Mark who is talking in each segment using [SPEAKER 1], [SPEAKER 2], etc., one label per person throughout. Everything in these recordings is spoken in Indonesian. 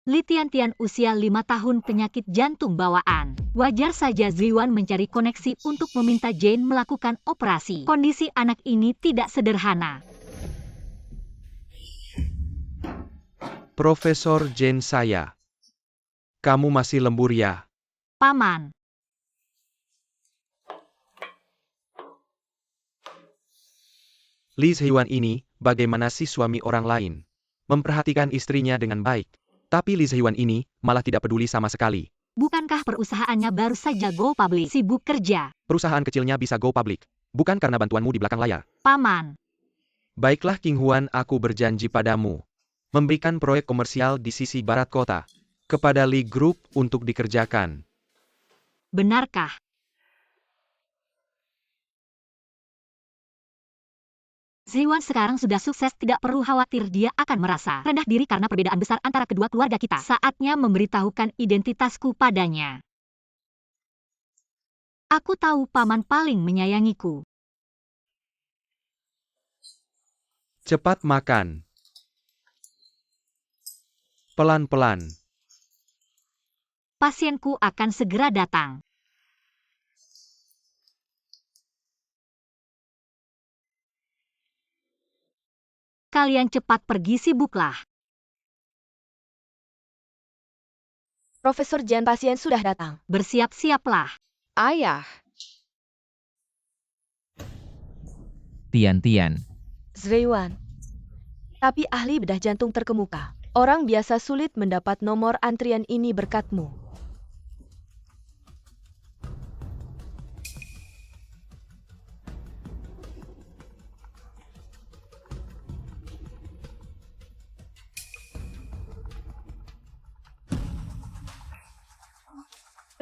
[SPEAKER 1] Li Tiantian usia 5 tahun penyakit jantung bawaan. Wajar saja Ziwan mencari koneksi untuk meminta Jane melakukan operasi. Kondisi anak ini tidak sederhana.
[SPEAKER 2] Profesor Jane saya. Kamu masih lembur ya?
[SPEAKER 1] Paman.
[SPEAKER 2] Li Ziwan ini, bagaimana sih suami orang lain? Memperhatikan istrinya dengan baik. Tapi Li Ziwan ini, malah tidak peduli sama sekali.
[SPEAKER 1] Bukankah perusahaannya baru saja go public? Sibuk kerja.
[SPEAKER 2] Perusahaan kecilnya bisa go public. Bukan karena bantuanmu di belakang layar.
[SPEAKER 1] Paman.
[SPEAKER 2] Baiklah King Huan, aku berjanji padamu. Memberikan proyek komersial di sisi barat kota. Kepada Li Group untuk dikerjakan.
[SPEAKER 1] Benarkah? Ziwan sekarang sudah sukses, tidak perlu khawatir dia akan merasa rendah diri karena perbedaan besar antara kedua keluarga kita. Saatnya memberitahukan identitasku padanya. Aku tahu paman paling menyayangiku.
[SPEAKER 2] Cepat makan. Pelan-pelan.
[SPEAKER 1] Pasienku akan segera datang. Kalian cepat pergi, sibuklah.
[SPEAKER 3] Profesor Jan, pasien sudah datang.
[SPEAKER 1] Bersiap-siaplah.
[SPEAKER 3] Ayah.
[SPEAKER 4] Tian-Tian.
[SPEAKER 3] Ziwan. Tapi ahli bedah jantung terkemuka. Orang biasa sulit mendapat nomor antrian ini berkatmu.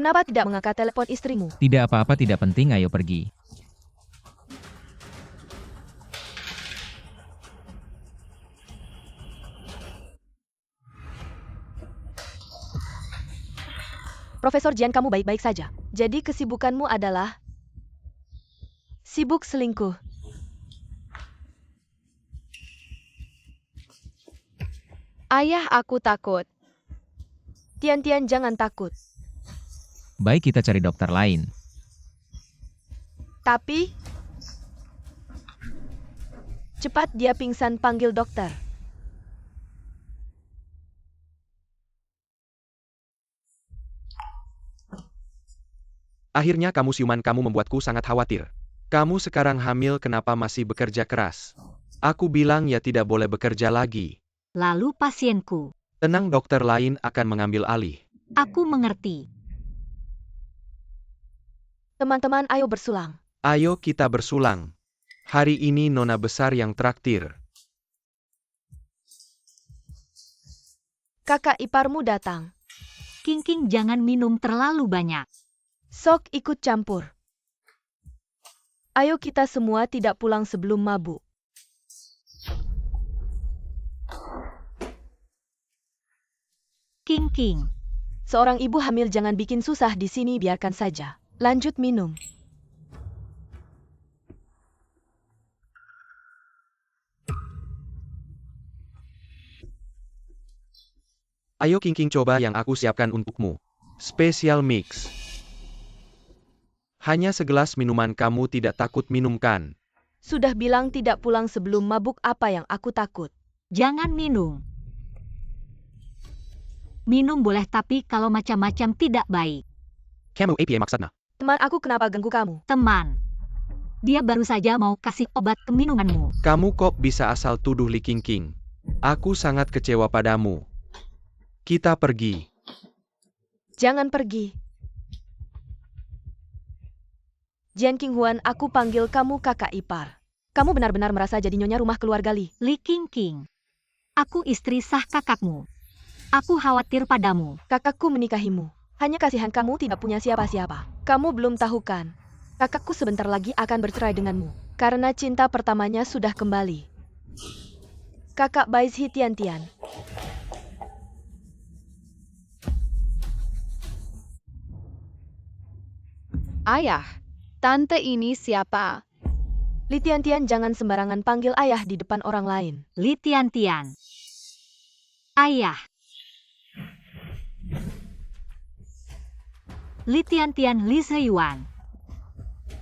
[SPEAKER 3] Kenapa tidak mengangkat telepon istrimu?
[SPEAKER 4] Tidak apa-apa, tidak penting, ayo pergi.
[SPEAKER 3] Profesor Jian, kamu baik-baik saja. Jadi kesibukanmu adalah sibuk selingkuh. Ayah, aku takut. Tian-Tian, jangan takut.
[SPEAKER 4] Baik, kita cari dokter lain.
[SPEAKER 3] Tapi cepat, dia pingsan, panggil dokter.
[SPEAKER 2] Akhirnya kamu siuman, kamu membuatku sangat khawatir. Kamu sekarang hamil, kenapa masih bekerja keras? Aku bilang ya tidak boleh bekerja lagi.
[SPEAKER 1] Lalu pasienku.
[SPEAKER 2] Tenang, dokter lain akan mengambil alih.
[SPEAKER 1] Aku mengerti.
[SPEAKER 3] Teman-teman, ayo bersulang.
[SPEAKER 2] Ayo kita bersulang. Hari ini nona besar yang traktir.
[SPEAKER 3] Kakak iparmu datang.
[SPEAKER 1] King, jangan minum terlalu banyak.
[SPEAKER 3] Sok ikut campur. Ayo kita semua tidak pulang sebelum mabuk.
[SPEAKER 1] King.
[SPEAKER 3] Seorang ibu hamil jangan bikin susah di sini, biarkan saja. Lanjut minum.
[SPEAKER 2] Ayo King, coba yang aku siapkan untukmu. Special mix. Hanya segelas minuman, kamu tidak takut minum kan?
[SPEAKER 3] Sudah bilang tidak pulang sebelum mabuk, apa yang aku takut?
[SPEAKER 1] Jangan minum. Minum boleh, tapi kalau macam-macam tidak baik.
[SPEAKER 2] Kamu apa maksudnya?
[SPEAKER 3] Teman aku kenapa ganggu kamu?
[SPEAKER 1] Teman. Dia baru saja mau kasih obat ke minumanmu.
[SPEAKER 2] Kamu kok bisa asal tuduh Li King? Aku sangat kecewa padamu. Kita pergi.
[SPEAKER 3] Jangan pergi. Jian King Huan, aku panggil kamu kakak ipar. Kamu benar-benar merasa jadi nyonya rumah keluarga Li.
[SPEAKER 1] Li King. Aku istri sah kakakmu. Aku khawatir padamu.
[SPEAKER 3] Kakakku menikahimu. Hanya kasihan kamu tidak punya siapa-siapa. Kamu belum tahu kan? Kakakku sebentar lagi akan bercerai denganmu. Karena cinta pertamanya sudah kembali. Kakak Baizhi Tian-Tian.
[SPEAKER 5] Ayah, tante ini siapa?
[SPEAKER 3] Li Tian-Tian, jangan sembarangan panggil ayah di depan orang lain.
[SPEAKER 1] Li Tian. Ayah. Li Tiantian, Li Zhiyuan.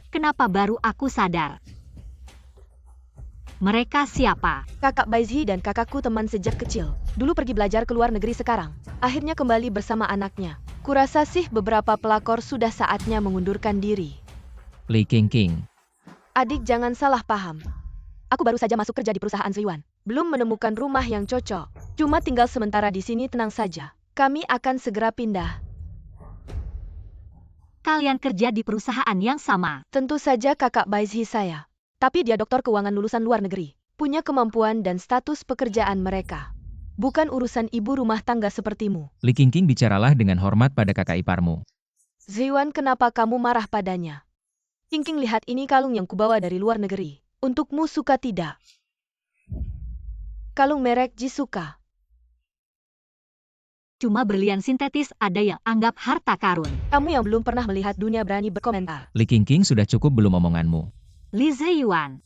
[SPEAKER 1] Kenapa baru aku sadar? Mereka siapa?
[SPEAKER 3] Kakak Baizhi dan kakakku teman sejak kecil. Dulu pergi belajar ke luar negeri, sekarang akhirnya kembali bersama anaknya. Kurasa sih beberapa pelakor sudah saatnya mengundurkan diri.
[SPEAKER 4] Li Qingqing.
[SPEAKER 3] Adik, jangan salah paham. Aku baru saja masuk kerja di perusahaan Zhiyuan. Belum menemukan rumah yang cocok. Cuma tinggal sementara di sini, tenang saja. Kami akan segera pindah.
[SPEAKER 1] Kalian kerja di perusahaan yang sama.
[SPEAKER 3] Tentu saja kakak Baizhi saya. Tapi dia doktor keuangan lulusan luar negeri. Punya kemampuan dan status pekerjaan mereka. Bukan urusan ibu rumah tangga sepertimu.
[SPEAKER 4] Li Qingqing, bicaralah dengan hormat pada kakak iparmu.
[SPEAKER 3] Zhiyuan, kenapa kamu marah padanya? Qingqing, lihat ini kalung yang kubawa dari luar negeri. Untukmu, suka tidak? Kalung merek Jisuka.
[SPEAKER 1] Cuma berlian sintetis, ada yang anggap harta karun.
[SPEAKER 3] Kamu yang belum pernah melihat dunia berani berkomentar.
[SPEAKER 4] Li Qingqing, sudah cukup belum omonganmu?
[SPEAKER 1] Li Zhiyuan,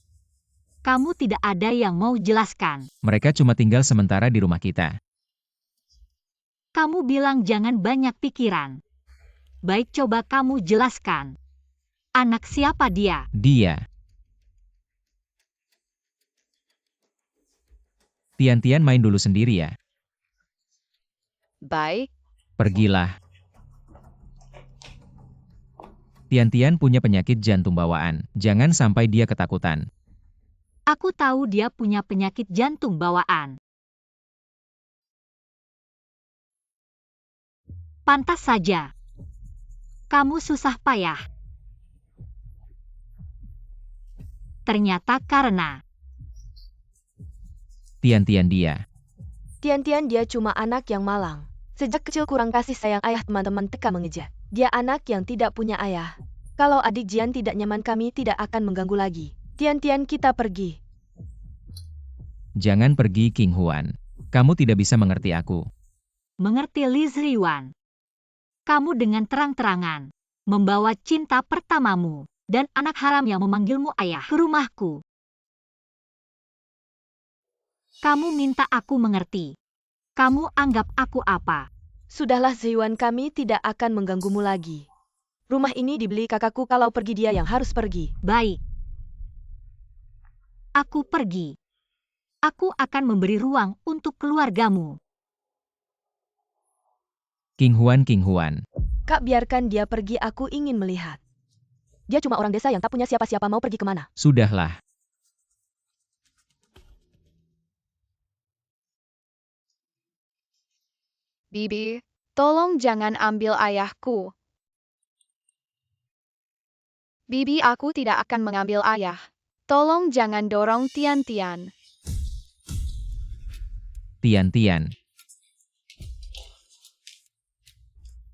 [SPEAKER 1] kamu tidak ada yang mau jelaskan.
[SPEAKER 4] Mereka cuma tinggal sementara di rumah kita.
[SPEAKER 1] Kamu bilang jangan banyak pikiran. Baik, coba kamu jelaskan. Anak siapa dia?
[SPEAKER 4] Dia. Tian-Tian, main dulu sendiri ya.
[SPEAKER 5] Baik,
[SPEAKER 4] Pergilah. Tian-Tian punya penyakit jantung bawaan. Jangan sampai dia ketakutan.
[SPEAKER 1] Aku tahu dia punya penyakit jantung bawaan. Pantas saja. Kamu susah payah. Ternyata karena
[SPEAKER 4] Tian-Tian dia.
[SPEAKER 3] Tian-Tian, dia cuma anak yang malang. Sejak kecil kurang kasih sayang ayah, teman-teman teka mengejar. Dia anak yang tidak punya ayah. Kalau adik Jian tidak nyaman, kami tidak akan mengganggu lagi. Tian-Tian, kita pergi.
[SPEAKER 4] Jangan pergi, King Huan. Kamu tidak bisa mengerti aku.
[SPEAKER 1] mengerti Li Zhiyuan. Kamu dengan terang-terangan membawa cinta pertamamu dan anak haram yang memanggilmu ayah ke rumahku. Kamu minta aku mengerti. Kamu anggap aku apa?
[SPEAKER 3] Sudahlah Zhiyuan, kami tidak akan mengganggumu lagi. Rumah ini dibeli kakakku, kalau pergi dia yang harus pergi.
[SPEAKER 1] Baik. Aku pergi. Aku akan memberi ruang untuk keluargamu.
[SPEAKER 4] King Huan.
[SPEAKER 3] Kak, biarkan dia pergi, aku ingin melihat. Dia cuma orang desa yang tak punya siapa-siapa, mau pergi kemana?
[SPEAKER 4] Sudahlah.
[SPEAKER 5] Bibi, tolong jangan ambil ayahku. Bibi, aku tidak akan mengambil ayah. Tolong jangan dorong Tian-Tian.
[SPEAKER 4] Tian-Tian.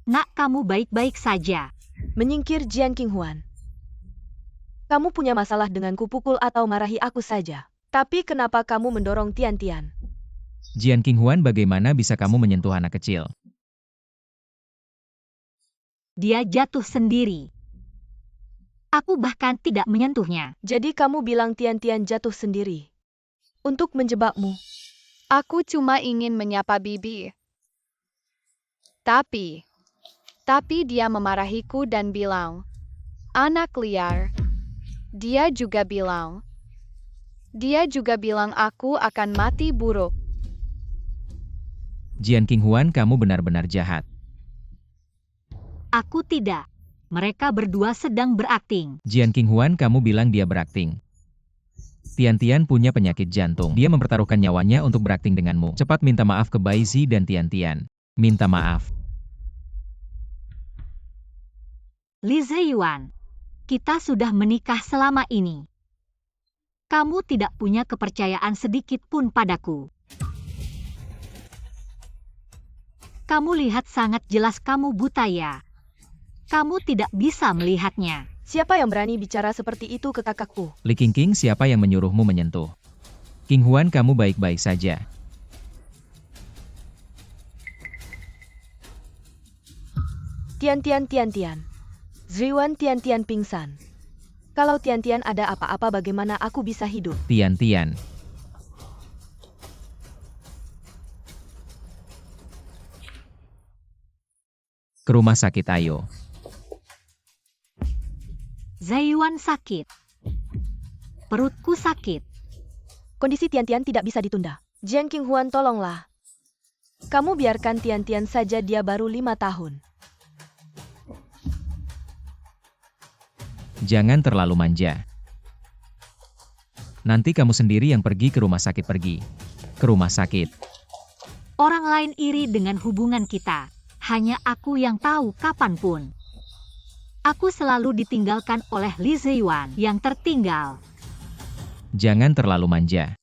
[SPEAKER 1] Nak, kamu baik-baik saja.
[SPEAKER 3] Menyingkir Jian King Huan. Kamu punya masalah denganku, pukul atau marahi aku saja. Tapi kenapa kamu mendorong Tian-Tian?
[SPEAKER 4] Jian King Huan, bagaimana bisa kamu menyentuh anak kecil?
[SPEAKER 1] Dia jatuh sendiri. Aku bahkan tidak menyentuhnya.
[SPEAKER 3] Jadi kamu bilang Tian-Tian jatuh sendiri untuk menjebakmu?
[SPEAKER 5] Aku cuma ingin menyapa Bibi. Tapi dia memarahiku dan bilang, anak liar. Dia juga bilang aku akan mati buruk.
[SPEAKER 4] Jian King Huan, kamu benar-benar jahat.
[SPEAKER 1] Aku tidak. Mereka berdua sedang berakting.
[SPEAKER 4] Jian King Huan, kamu bilang dia berakting. Tian-Tian punya penyakit jantung. Dia mempertaruhkan nyawanya untuk berakting denganmu. Cepat minta maaf ke Baizhi dan Tian-Tian. Minta maaf.
[SPEAKER 1] Li Zhiyuan, kita sudah menikah selama ini. Kamu tidak punya kepercayaan sedikit pun padaku. Kamu lihat sangat jelas kamu buta ya. Kamu tidak bisa melihatnya.
[SPEAKER 3] Siapa yang berani bicara seperti itu ke kakakku?
[SPEAKER 4] Li Qingqing, siapa yang menyuruhmu menyentuh? King Huan, kamu baik-baik saja.
[SPEAKER 3] Tian-Tian. Zhiyuan, Tian-Tian pingsan. Kalau Tian-Tian ada apa-apa, bagaimana aku bisa hidup?
[SPEAKER 4] Tian-Tian. Ke rumah sakit ayo.
[SPEAKER 1] Zaiyuan sakit. Perutku sakit.
[SPEAKER 3] Kondisi Tian-Tian tidak bisa ditunda. Jian Qinghuan, tolonglah. Kamu biarkan Tian-Tian saja, dia baru 5 tahun.
[SPEAKER 4] Jangan terlalu manja. Nanti kamu sendiri yang pergi ke rumah sakit. Pergi ke rumah sakit.
[SPEAKER 1] Orang lain iri dengan hubungan kita. Hanya aku yang tahu kapanpun. Aku selalu ditinggalkan oleh Li Zaiyuan yang tertinggal.
[SPEAKER 4] Jangan terlalu manja.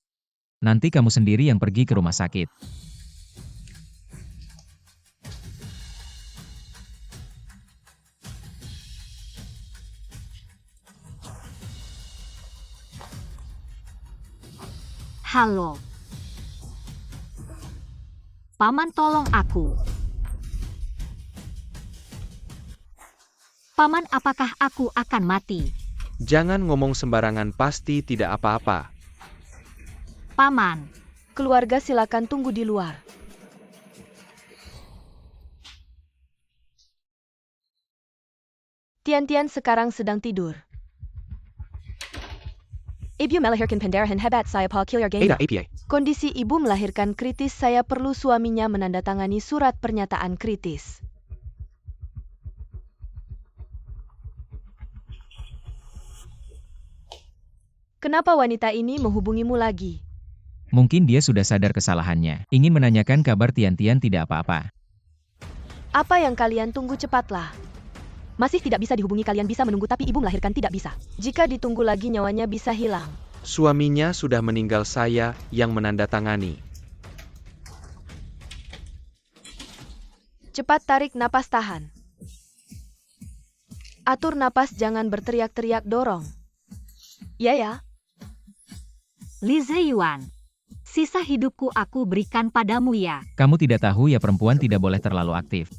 [SPEAKER 4] Nanti kamu sendiri yang pergi ke rumah sakit.
[SPEAKER 1] Halo. Paman, tolong aku. Paman, apakah aku akan mati?
[SPEAKER 2] Jangan ngomong sembarangan, pasti tidak apa-apa.
[SPEAKER 1] Paman,
[SPEAKER 3] Keluarga silakan tunggu di luar. Tian-Tian sekarang sedang tidur. Ibu melahirkan pendarahan hebat, saya Paul Killier
[SPEAKER 2] Ada APA.
[SPEAKER 3] Kondisi ibu melahirkan kritis, saya perlu suaminya menandatangani surat pernyataan kritis. Kenapa wanita ini menghubungimu lagi?
[SPEAKER 4] Mungkin dia sudah sadar kesalahannya. Ingin menanyakan kabar Tian-Tian, tidak apa-apa.
[SPEAKER 3] Apa yang kalian tunggu, cepatlah. Masih tidak bisa dihubungi, kalian bisa menunggu tapi ibu melahirkan tidak bisa. Jika ditunggu lagi nyawanya bisa hilang.
[SPEAKER 2] Suaminya sudah meninggal, saya yang menandatangani.
[SPEAKER 3] Cepat tarik napas, tahan. Atur napas, jangan berteriak-teriak, dorong. Ya.
[SPEAKER 1] Li Zaiyuan. Sisa hidupku aku berikan padamu ya.
[SPEAKER 4] Kamu tidak tahu ya, perempuan tidak boleh terlalu aktif.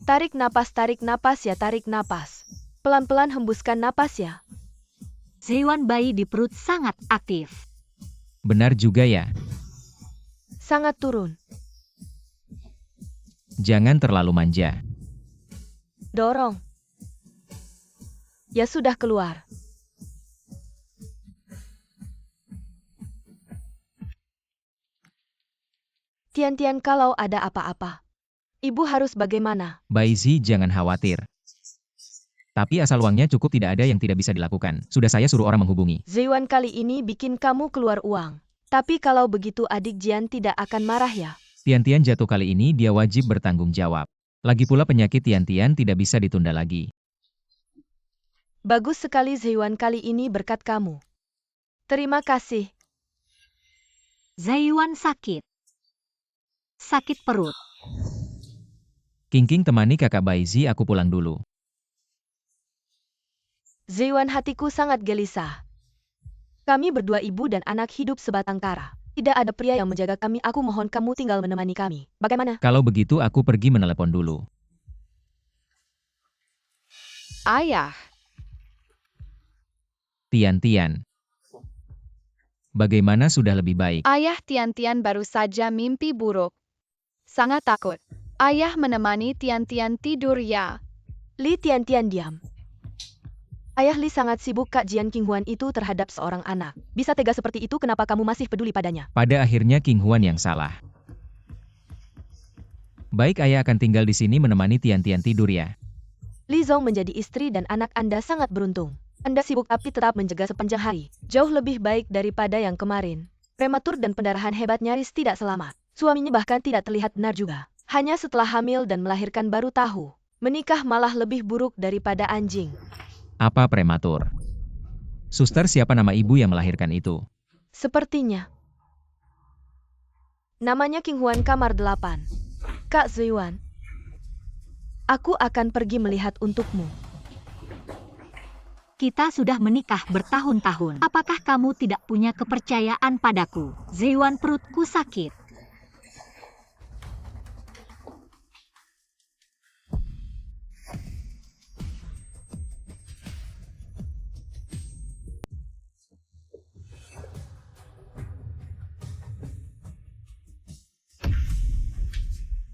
[SPEAKER 3] Tarik napas ya, tarik napas. Pelan-pelan hembuskan napas ya.
[SPEAKER 1] Zaiyuan, bayi di perut sangat aktif.
[SPEAKER 4] Benar juga ya.
[SPEAKER 3] Sangat turun.
[SPEAKER 4] Jangan terlalu manja.
[SPEAKER 3] Dorong. Ya sudah, keluar. Tian-Tian, kalau ada apa-apa, ibu harus bagaimana?
[SPEAKER 4] Baizi, jangan khawatir. Tapi asal uangnya cukup, tidak ada yang tidak bisa dilakukan. Sudah saya suruh orang menghubungi.
[SPEAKER 3] Zaiyuan kali ini bikin kamu keluar uang. Tapi kalau begitu adik Jian tidak akan marah ya?
[SPEAKER 4] Tian-Tian jatuh kali ini, dia wajib bertanggung jawab. Lagi pula penyakit Tian-Tian tidak bisa ditunda lagi.
[SPEAKER 3] Bagus sekali Zaiyuan, kali ini berkat kamu. Terima kasih.
[SPEAKER 1] Zaiyuan sakit. Sakit perut.
[SPEAKER 4] King temani kakak Baizi, aku pulang dulu.
[SPEAKER 3] Zaiyuan, hatiku sangat gelisah. Kami berdua ibu dan anak hidup sebatang kara. Tidak ada pria yang menjaga kami, aku mohon kamu tinggal menemani kami. Bagaimana?
[SPEAKER 4] Kalau begitu aku pergi menelepon dulu.
[SPEAKER 5] Ayah,
[SPEAKER 4] Tian-Tian. Bagaimana, sudah lebih baik?
[SPEAKER 5] ayah Tian-Tian baru saja mimpi buruk. Sangat takut. Ayah menemani Tian-Tian tidur ya.
[SPEAKER 3] Li, Tian-Tian diam. Ayah Li sangat sibuk, Kak Jian Qinghuan itu terhadap seorang anak. Bisa tega seperti itu, kenapa kamu masih peduli padanya?
[SPEAKER 4] Pada akhirnya King Huan yang salah. Baik, ayah akan tinggal di sini menemani Tian-Tian tidur ya.
[SPEAKER 3] Li Zong menjadi istri dan anak Anda sangat beruntung. Anda sibuk tapi tetap menjaga sepanjang hari. Jauh lebih baik daripada yang kemarin. Prematur dan pendarahan hebat nyaris tidak selamat. Suaminya bahkan tidak terlihat benar juga. Hanya setelah hamil dan melahirkan baru tahu. Menikah malah lebih buruk daripada anjing.
[SPEAKER 4] Apa prematur? Suster, siapa nama ibu yang melahirkan itu?
[SPEAKER 3] Sepertinya. Namanya King Huan, kamar 8. Kak Zaiyuan. Aku akan pergi melihat untukmu.
[SPEAKER 1] Kita sudah menikah bertahun-tahun. Apakah kamu tidak punya kepercayaan padaku? Zaiyuan, perutku sakit.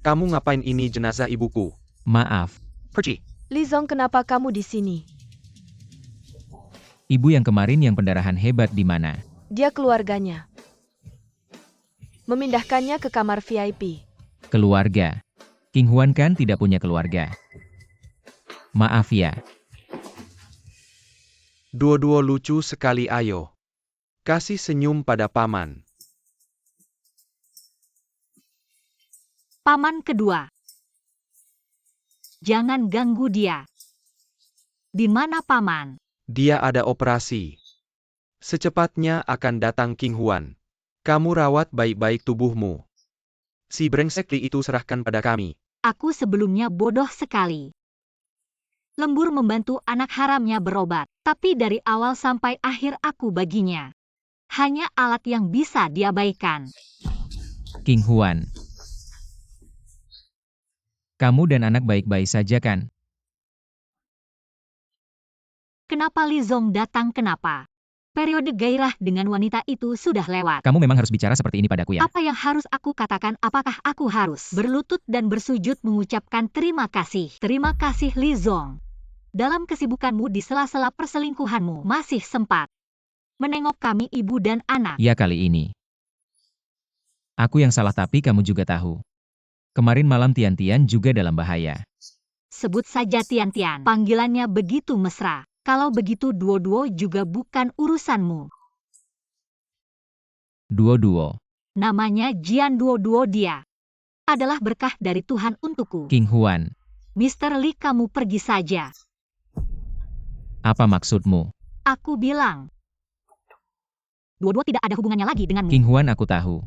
[SPEAKER 2] Kamu ngapain ini jenazah ibuku?
[SPEAKER 4] Maaf,
[SPEAKER 2] Pergi.
[SPEAKER 3] Li Zong, kenapa kamu di sini?
[SPEAKER 4] ibu yang kemarin yang pendarahan hebat di mana?
[SPEAKER 3] Dia keluarganya. Memindahkannya ke kamar VIP.
[SPEAKER 4] Keluarga. King Huan kan tidak punya keluarga. Maaf ya.
[SPEAKER 2] Dua-dua lucu sekali ayo. Kasih senyum pada paman.
[SPEAKER 1] Paman kedua. Jangan ganggu dia. Di mana paman?
[SPEAKER 2] Dia ada operasi. Secepatnya akan datang King Huan. Kamu rawat baik-baik tubuhmu. Si brengsek Li itu serahkan pada kami.
[SPEAKER 1] Aku sebelumnya bodoh sekali. Lembur membantu anak haramnya berobat, tapi dari awal sampai akhir aku baginya. Hanya alat yang bisa diabaikan.
[SPEAKER 4] King Huan. Kamu dan anak baik-baik saja kan?
[SPEAKER 1] Kenapa Li Zong datang kenapa? Periode gairah dengan wanita itu sudah lewat.
[SPEAKER 4] Kamu memang harus bicara seperti ini padaku ya.
[SPEAKER 1] Apa yang harus aku katakan? Apakah aku harus berlutut dan bersujud mengucapkan terima kasih? Terima kasih Li Zong. Dalam kesibukanmu di sela-sela perselingkuhanmu masih sempat menengok kami ibu dan anak.
[SPEAKER 4] Ya kali ini. Aku yang salah tapi kamu juga tahu. Kemarin malam Tian-Tian juga dalam bahaya.
[SPEAKER 1] Sebut saja Tian-Tian. Panggilannya begitu mesra. Kalau begitu Duo-Duo juga bukan urusanmu.
[SPEAKER 4] Duo-duo.
[SPEAKER 1] Namanya Jian Duo-Duo dia. Adalah berkah dari Tuhan untukku.
[SPEAKER 4] King Huan.
[SPEAKER 1] Mr. Li, kamu pergi saja.
[SPEAKER 4] Apa maksudmu?
[SPEAKER 1] Aku bilang. Duo-Duo tidak ada hubungannya lagi denganmu.
[SPEAKER 4] King Huan, aku tahu.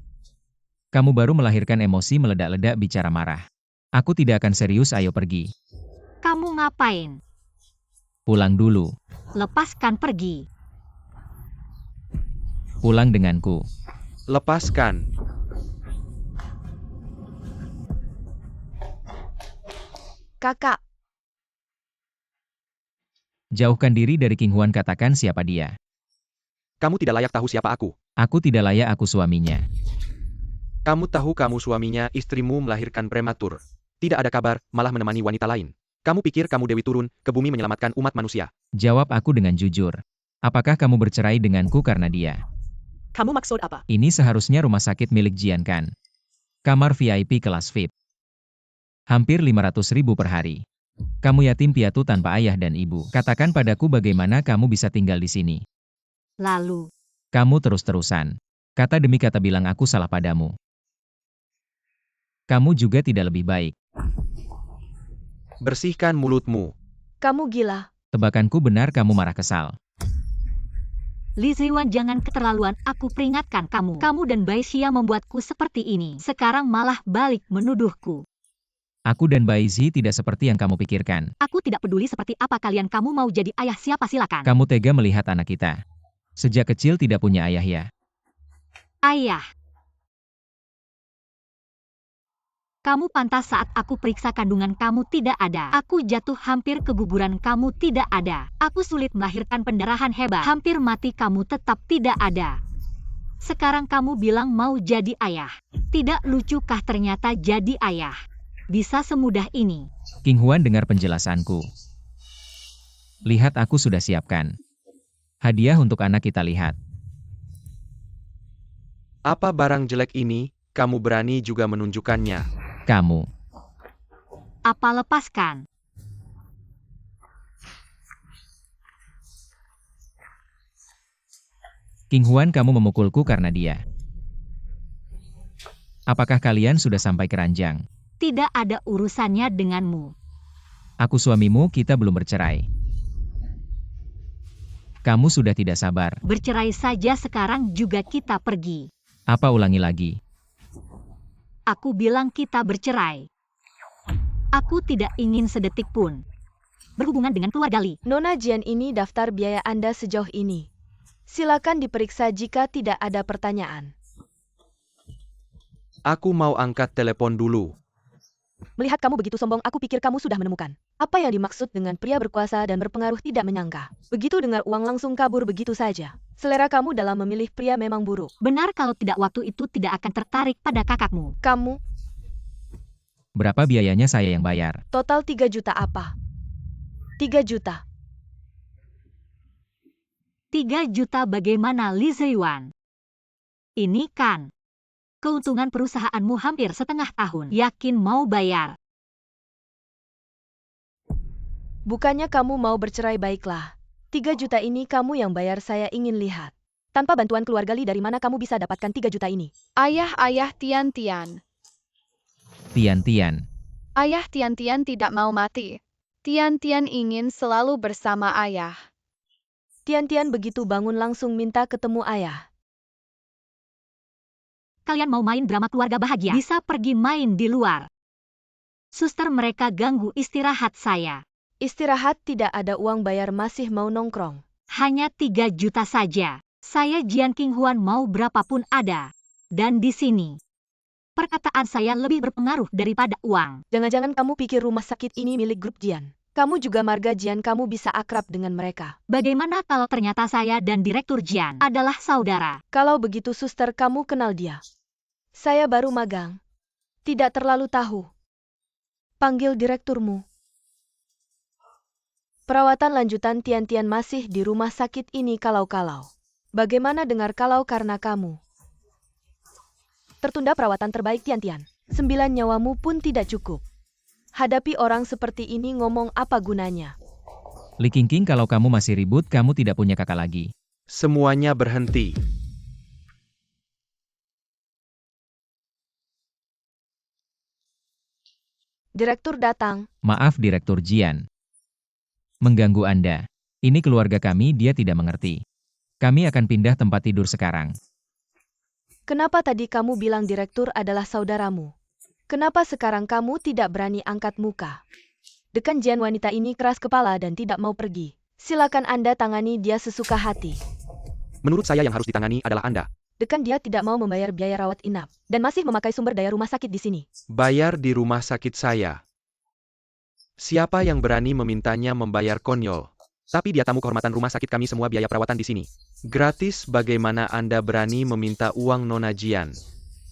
[SPEAKER 4] Kamu baru melahirkan emosi meledak-ledak bicara marah. Aku tidak akan serius, ayo pergi.
[SPEAKER 1] Kamu ngapain?
[SPEAKER 4] Pulang dulu.
[SPEAKER 1] Lepaskan pergi.
[SPEAKER 4] Pulang denganku.
[SPEAKER 2] Lepaskan.
[SPEAKER 3] Kakak,
[SPEAKER 4] Jauhkan diri dari King Huan, katakan siapa dia.
[SPEAKER 2] Kamu tidak layak tahu siapa aku.
[SPEAKER 4] Aku tidak layak, aku suaminya.
[SPEAKER 2] Kamu tahu kamu suaminya, istrimu melahirkan prematur. Tidak ada kabar, malah menemani wanita lain. Kamu pikir kamu Dewi turun ke bumi menyelamatkan umat manusia?
[SPEAKER 4] Jawab aku dengan jujur. Apakah kamu bercerai denganku karena dia?
[SPEAKER 6] Kamu maksud apa?
[SPEAKER 4] Ini seharusnya rumah sakit milik Jian kan? Kamar VIP kelas VIP. Hampir 500.000 per hari. Kamu yatim piatu tanpa ayah dan ibu. Katakan padaku bagaimana kamu bisa tinggal di sini.
[SPEAKER 1] Lalu.
[SPEAKER 4] Kamu terus-terusan. Kata demi kata bilang aku salah padamu. Kamu juga tidak lebih baik.
[SPEAKER 2] Bersihkan mulutmu.
[SPEAKER 3] kamu gila.
[SPEAKER 4] Tebakanku benar, kamu marah kesal.
[SPEAKER 1] Li Ziwan, jangan keterlaluan, aku peringatkan kamu. Kamu dan Bai Xia membuatku seperti ini. Sekarang malah balik menuduhku.
[SPEAKER 4] Aku dan Bai Zi tidak seperti yang kamu pikirkan.
[SPEAKER 1] Aku tidak peduli seperti apa kalian, kamu mau jadi ayah siapa silakan.
[SPEAKER 4] Kamu tega melihat anak kita. Sejak kecil tidak punya ayah ya.
[SPEAKER 1] Ayah. Kamu pantas saat aku periksa kandungan kamu tidak ada. Aku jatuh hampir keguguran, kamu tidak ada. Aku sulit melahirkan pendarahan hebat. Hampir mati, kamu tetap tidak ada. Sekarang kamu bilang mau jadi ayah. Tidak lucukah ternyata jadi ayah? Bisa semudah ini.
[SPEAKER 4] King Huan dengar penjelasanku. Lihat, aku sudah siapkan hadiah untuk anak kita, lihat.
[SPEAKER 2] Apa barang jelek ini, kamu berani juga menunjukkannya?
[SPEAKER 4] Kamu.
[SPEAKER 1] Apa lepaskan?
[SPEAKER 4] King Huan, kamu memukulku karena dia. Apakah kalian sudah sampai ke ranjang?
[SPEAKER 1] Tidak ada urusannya denganmu.
[SPEAKER 4] Aku suamimu, kita belum bercerai. Kamu sudah tidak sabar.
[SPEAKER 1] Bercerai saja sekarang juga kita pergi.
[SPEAKER 4] Apa, ulangi lagi?
[SPEAKER 1] Aku bilang kita bercerai. Aku tidak ingin sedetik pun berhubungan dengan keluarga Li.
[SPEAKER 3] Nona Jian, ini daftar biaya Anda sejauh ini. Silakan diperiksa jika tidak ada pertanyaan.
[SPEAKER 2] Aku mau angkat telepon dulu.
[SPEAKER 3] Melihat kamu begitu sombong, aku pikir kamu sudah menemukan apa yang dimaksud dengan pria berkuasa dan berpengaruh tidak menyangka. Begitu dengar uang langsung kabur begitu saja. Selera kamu dalam memilih pria memang buruk.
[SPEAKER 1] Benar, kalau tidak waktu itu tidak akan tertarik pada kakakmu.
[SPEAKER 3] Kamu
[SPEAKER 4] Berapa biayanya saya yang bayar?
[SPEAKER 3] Total 3 juta apa? 3 juta.
[SPEAKER 1] 3 juta bagaimana Li Ziyuan? Ini kan keuntungan perusahaanmu hampir setengah tahun. Yakin mau bayar?
[SPEAKER 3] Bukannya kamu mau bercerai, baiklah. 3 juta ini kamu yang bayar, saya ingin lihat. Tanpa bantuan keluarga Li, dari mana kamu bisa dapatkan 3 juta ini?
[SPEAKER 5] Ayah Tian.
[SPEAKER 4] Tian.
[SPEAKER 5] Ayah Tian tidak mau mati. Tian ingin selalu bersama ayah.
[SPEAKER 3] Tian begitu bangun langsung minta ketemu ayah.
[SPEAKER 1] Kalian mau main drama keluarga bahagia? Bisa pergi main di luar. Suster, mereka ganggu istirahat saya.
[SPEAKER 3] Istirahat, tidak ada uang bayar, masih mau nongkrong.
[SPEAKER 1] Hanya 3 juta saja. Saya Jian Qinghuan, mau berapapun ada. Dan di sini, perkataan saya lebih berpengaruh daripada uang.
[SPEAKER 3] Jangan-jangan kamu pikir rumah sakit ini milik grup Jian? Kamu juga marga Jian, kamu bisa akrab dengan mereka.
[SPEAKER 1] Bagaimana kalau ternyata saya dan Direktur Jian adalah saudara?
[SPEAKER 3] Kalau begitu suster, kamu kenal dia? Saya baru magang. Tidak terlalu tahu. Panggil direkturmu. Perawatan lanjutan Tian masih di rumah sakit ini kalau-kalau. Bagaimana dengar kalau karena kamu tertunda perawatan terbaik Tian? 9 nyawamu pun tidak cukup. Hadapi orang seperti ini, ngomong apa gunanya?
[SPEAKER 4] Li Qingqing, kalau kamu masih ribut, kamu tidak punya kakak lagi.
[SPEAKER 2] Semuanya berhenti.
[SPEAKER 3] Direktur datang.
[SPEAKER 4] Maaf Direktur Jian. Mengganggu Anda. Ini keluarga kami, dia tidak mengerti. Kami akan pindah tempat tidur sekarang.
[SPEAKER 3] Kenapa tadi kamu bilang direktur adalah saudaramu? Kenapa sekarang kamu tidak berani angkat muka? Dekan Jian, wanita ini keras kepala dan tidak mau pergi. Silakan Anda tangani dia sesuka hati.
[SPEAKER 2] Menurut saya yang harus ditangani adalah Anda.
[SPEAKER 3] Dekan dia tidak mau membayar biaya rawat inap dan masih memakai sumber daya rumah sakit di sini.
[SPEAKER 2] Bayar di rumah sakit saya. Siapa yang berani memintanya membayar konyol? Tapi dia tamu kehormatan rumah sakit kami, semua biaya perawatan di sini gratis. Bagaimana Anda berani meminta uang Nona Jian?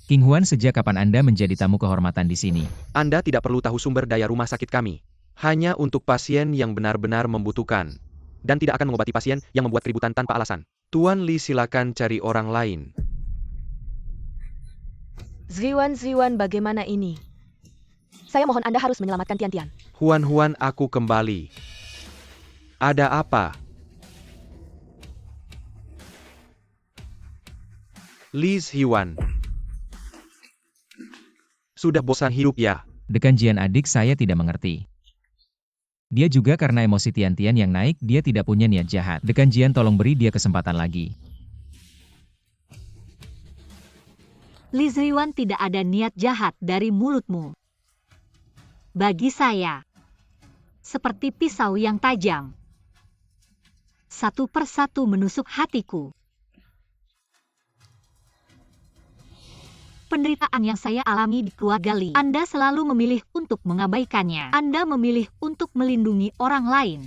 [SPEAKER 4] Qinghuan, sejak kapan Anda menjadi tamu kehormatan di sini?
[SPEAKER 2] Anda tidak perlu tahu sumber daya rumah sakit kami. Hanya untuk pasien yang benar-benar membutuhkan. Dan tidak akan mengobati pasien yang membuat keributan tanpa alasan. Tuan Li, silakan cari orang lain.
[SPEAKER 3] Ziyuan, bagaimana ini? Saya mohon Anda harus menyelamatkan Tian.
[SPEAKER 2] Huan, aku kembali. Ada apa? Li Ziyuan. Sudah bosan hidup ya?
[SPEAKER 4] Dekan Jian, adik saya tidak mengerti. Dia juga karena emosi Tian yang naik, dia tidak punya niat jahat. Dekan Jian, tolong beri dia kesempatan lagi.
[SPEAKER 1] Li Ziyuan, tidak ada niat jahat dari mulutmu. Bagi saya, seperti pisau yang tajam. Satu persatu menusuk hatiku. Penderitaan yang saya alami di keluarga Li, Anda selalu memilih untuk mengabaikannya. Anda memilih untuk melindungi orang lain.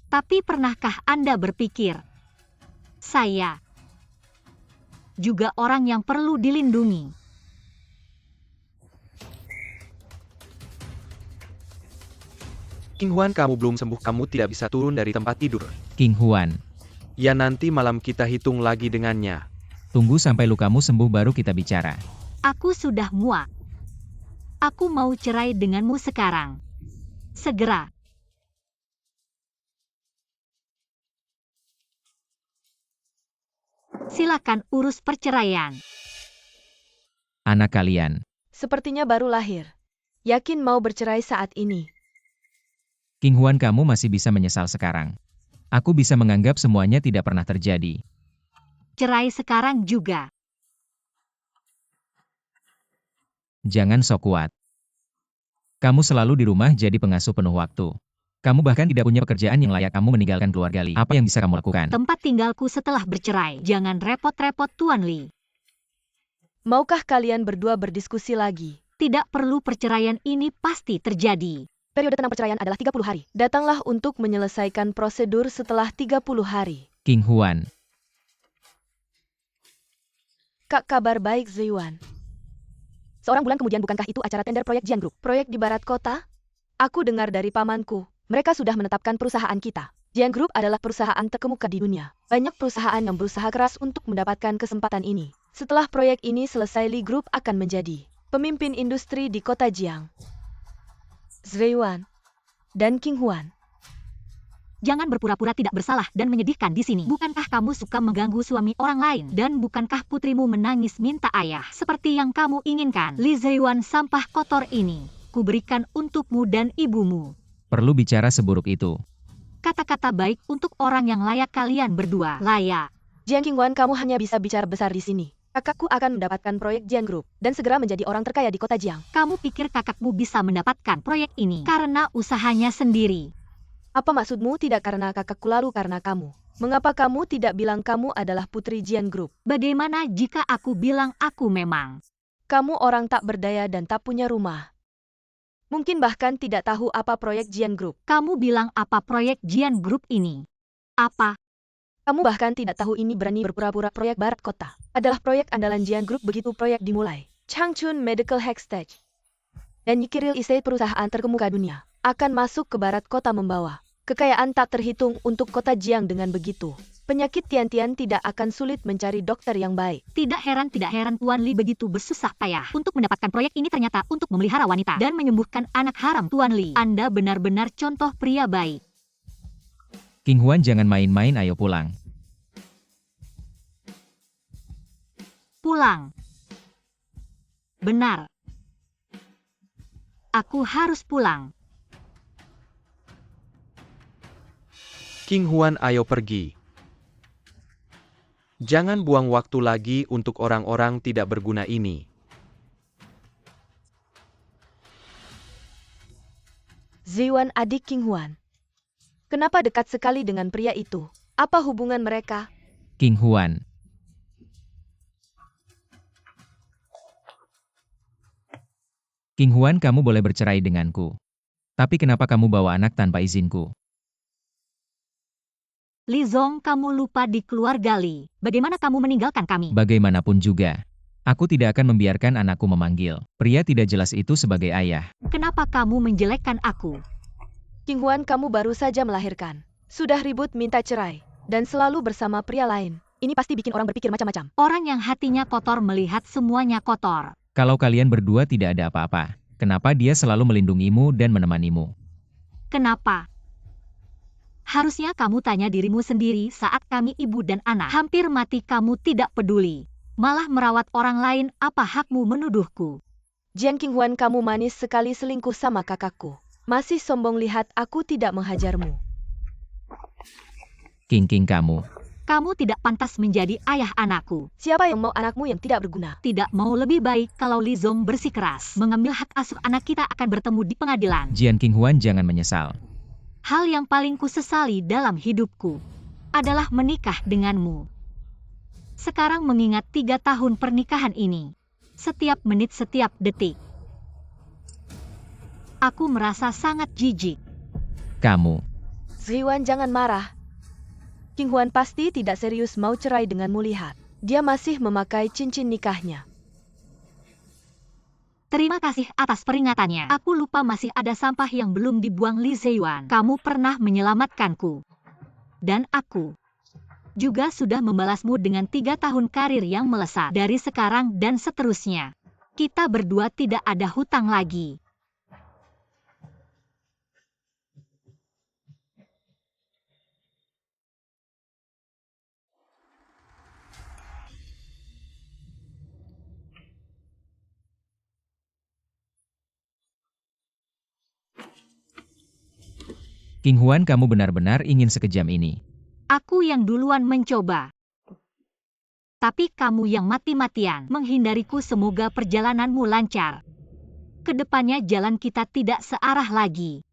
[SPEAKER 1] Tapi pernahkah Anda berpikir, saya juga orang yang perlu dilindungi?
[SPEAKER 2] Qinghuan, kamu belum sembuh, kamu tidak bisa turun dari tempat tidur.
[SPEAKER 4] Qinghuan,
[SPEAKER 2] Ya, nanti malam kita hitung lagi dengannya.
[SPEAKER 4] tunggu sampai lukamu sembuh baru kita bicara.
[SPEAKER 1] Aku sudah muak. Aku mau cerai denganmu sekarang. Segera. Silakan urus perceraian.
[SPEAKER 4] Anak kalian.
[SPEAKER 3] Sepertinya baru lahir. Yakin mau bercerai saat ini?
[SPEAKER 4] Qinghuan, kamu masih bisa menyesal sekarang. Aku bisa menganggap semuanya tidak pernah terjadi.
[SPEAKER 1] Cerai sekarang juga.
[SPEAKER 4] Jangan sok kuat. Kamu selalu di rumah jadi pengasuh penuh waktu. Kamu bahkan tidak punya pekerjaan yang layak, kamu meninggalkan keluarga Li. Apa yang bisa kamu lakukan?
[SPEAKER 1] Tempat tinggalku setelah bercerai. Jangan repot-repot, Tuan Li.
[SPEAKER 3] Maukah kalian berdua berdiskusi lagi?
[SPEAKER 1] Tidak perlu, perceraian ini pasti terjadi.
[SPEAKER 3] Periode tenang perceraian adalah 30 hari. Datanglah untuk menyelesaikan prosedur setelah 30 hari.
[SPEAKER 4] Qinghuan,
[SPEAKER 3] Kak, kabar baik Ziyuan. Seorang bulan kemudian bukankah itu acara tender proyek Jian Group? Proyek di barat kota? Aku dengar dari pamanku, mereka sudah menetapkan perusahaan kita. Jian Group adalah perusahaan terkemuka di dunia. Banyak perusahaan yang berusaha keras untuk mendapatkan kesempatan ini. Setelah proyek ini selesai, Li Group akan menjadi pemimpin industri di kota Jiang. Zhui Yuan dan King Huan.
[SPEAKER 1] Jangan berpura-pura tidak bersalah dan menyedihkan di sini. Bukankah kamu suka mengganggu suami orang lain? Dan bukankah putrimu menangis minta ayah seperti yang kamu inginkan? Li Zheyuan, sampah kotor ini kuberikan untukmu dan ibumu.
[SPEAKER 4] Perlu bicara seburuk itu.
[SPEAKER 1] Kata-kata baik untuk orang yang layak kalian berdua. Layak.
[SPEAKER 3] Jiang Qinghuan, kamu hanya bisa bicara besar di sini. Kakakku akan mendapatkan proyek Jian Group dan segera menjadi orang terkaya di kota Jiang.
[SPEAKER 1] Kamu pikir kakakmu bisa mendapatkan proyek ini karena usahanya sendiri?
[SPEAKER 3] Apa maksudmu tidak karena kakakku lalu karena kamu? Mengapa kamu tidak bilang kamu adalah putri Jian Group?
[SPEAKER 1] Bagaimana jika aku bilang aku memang?
[SPEAKER 3] Kamu orang tak berdaya dan tak punya rumah. Mungkin bahkan tidak tahu apa proyek Jian Group.
[SPEAKER 1] Kamu bilang apa proyek Jian Group ini? Apa?
[SPEAKER 3] Kamu bahkan tidak tahu ini berani berpura-pura proyek barat kota. Adalah proyek andalan Jian Group begitu proyek dimulai. Changchun Medical Hextech dan Yikiril Estate, perusahaan terkemuka dunia, akan masuk ke barat kota membawa kekayaan tak terhitung untuk kota Jiang. Dengan begitu, penyakit Tian-Tian tidak akan sulit mencari dokter yang baik.
[SPEAKER 1] Tidak heran Tuan Li begitu bersusah payah untuk mendapatkan proyek ini, ternyata untuk memelihara wanita dan menyembuhkan anak haram. Tuan Li, Anda benar-benar contoh pria baik.
[SPEAKER 4] King Huan, jangan main-main, ayo pulang.
[SPEAKER 1] Pulang. Benar. Aku harus pulang.
[SPEAKER 2] King Huan, ayo pergi. Jangan buang waktu lagi untuk orang-orang tidak berguna ini.
[SPEAKER 3] Zhiwan, adik King Huan. Kenapa dekat sekali dengan pria itu? Apa hubungan mereka?
[SPEAKER 4] King Huan. King Huan, kamu boleh bercerai denganku. Tapi kenapa kamu bawa anak tanpa izinku?
[SPEAKER 1] Li Zong, kamu lupa di keluarga Li. Bagaimana kamu meninggalkan kami?
[SPEAKER 4] Bagaimanapun juga, aku tidak akan membiarkan anakku memanggil pria tidak jelas itu sebagai ayah.
[SPEAKER 1] Kenapa kamu menjelekkan aku?
[SPEAKER 3] King Huan, kamu baru saja melahirkan. Sudah ribut minta cerai. Dan selalu bersama pria lain. Ini pasti bikin orang berpikir macam-macam.
[SPEAKER 1] Orang yang hatinya kotor melihat semuanya kotor.
[SPEAKER 4] Kalau kalian berdua tidak ada apa-apa, kenapa dia selalu melindungimu dan menemanimu?
[SPEAKER 1] Kenapa? Harusnya kamu tanya dirimu sendiri saat kami ibu dan anak. Hampir mati kamu tidak peduli. Malah merawat orang lain, apa hakmu menuduhku?
[SPEAKER 3] Jian King Huan, kamu manis sekali selingkuh sama kakakku. Masih sombong, lihat aku tidak menghajarmu.
[SPEAKER 4] King kamu.
[SPEAKER 1] Kamu tidak pantas menjadi ayah anakku.
[SPEAKER 3] Siapa yang mau anakmu yang tidak berguna?
[SPEAKER 1] Tidak mau lebih baik kalau Li Zong bersikeras mengambil hak asuh anak kita akan bertemu di pengadilan.
[SPEAKER 4] Jian King Huan, jangan menyesal.
[SPEAKER 1] Hal yang paling kusesali dalam hidupku adalah menikah denganmu. Sekarang mengingat 3 tahun pernikahan ini, setiap menit, setiap detik, aku merasa sangat jijik.
[SPEAKER 4] Kamu.
[SPEAKER 3] Zhiwan, jangan marah. King Huan pasti tidak serius mau cerai denganmu, lihat. Dia masih memakai cincin nikahnya.
[SPEAKER 1] Terima kasih atas peringatannya. Aku lupa masih ada sampah yang belum dibuang. Li Zheyuan, kamu pernah menyelamatkanku. Dan aku juga sudah membalasmu dengan 3 tahun karir yang melesat. Dari sekarang dan seterusnya, kita berdua tidak ada hutang lagi.
[SPEAKER 4] King Huan, kamu benar-benar ingin sekejam ini.
[SPEAKER 1] Aku yang duluan mencoba. Tapi kamu yang mati-matian menghindariku. Semoga perjalananmu lancar. Kedepannya jalan kita tidak searah lagi.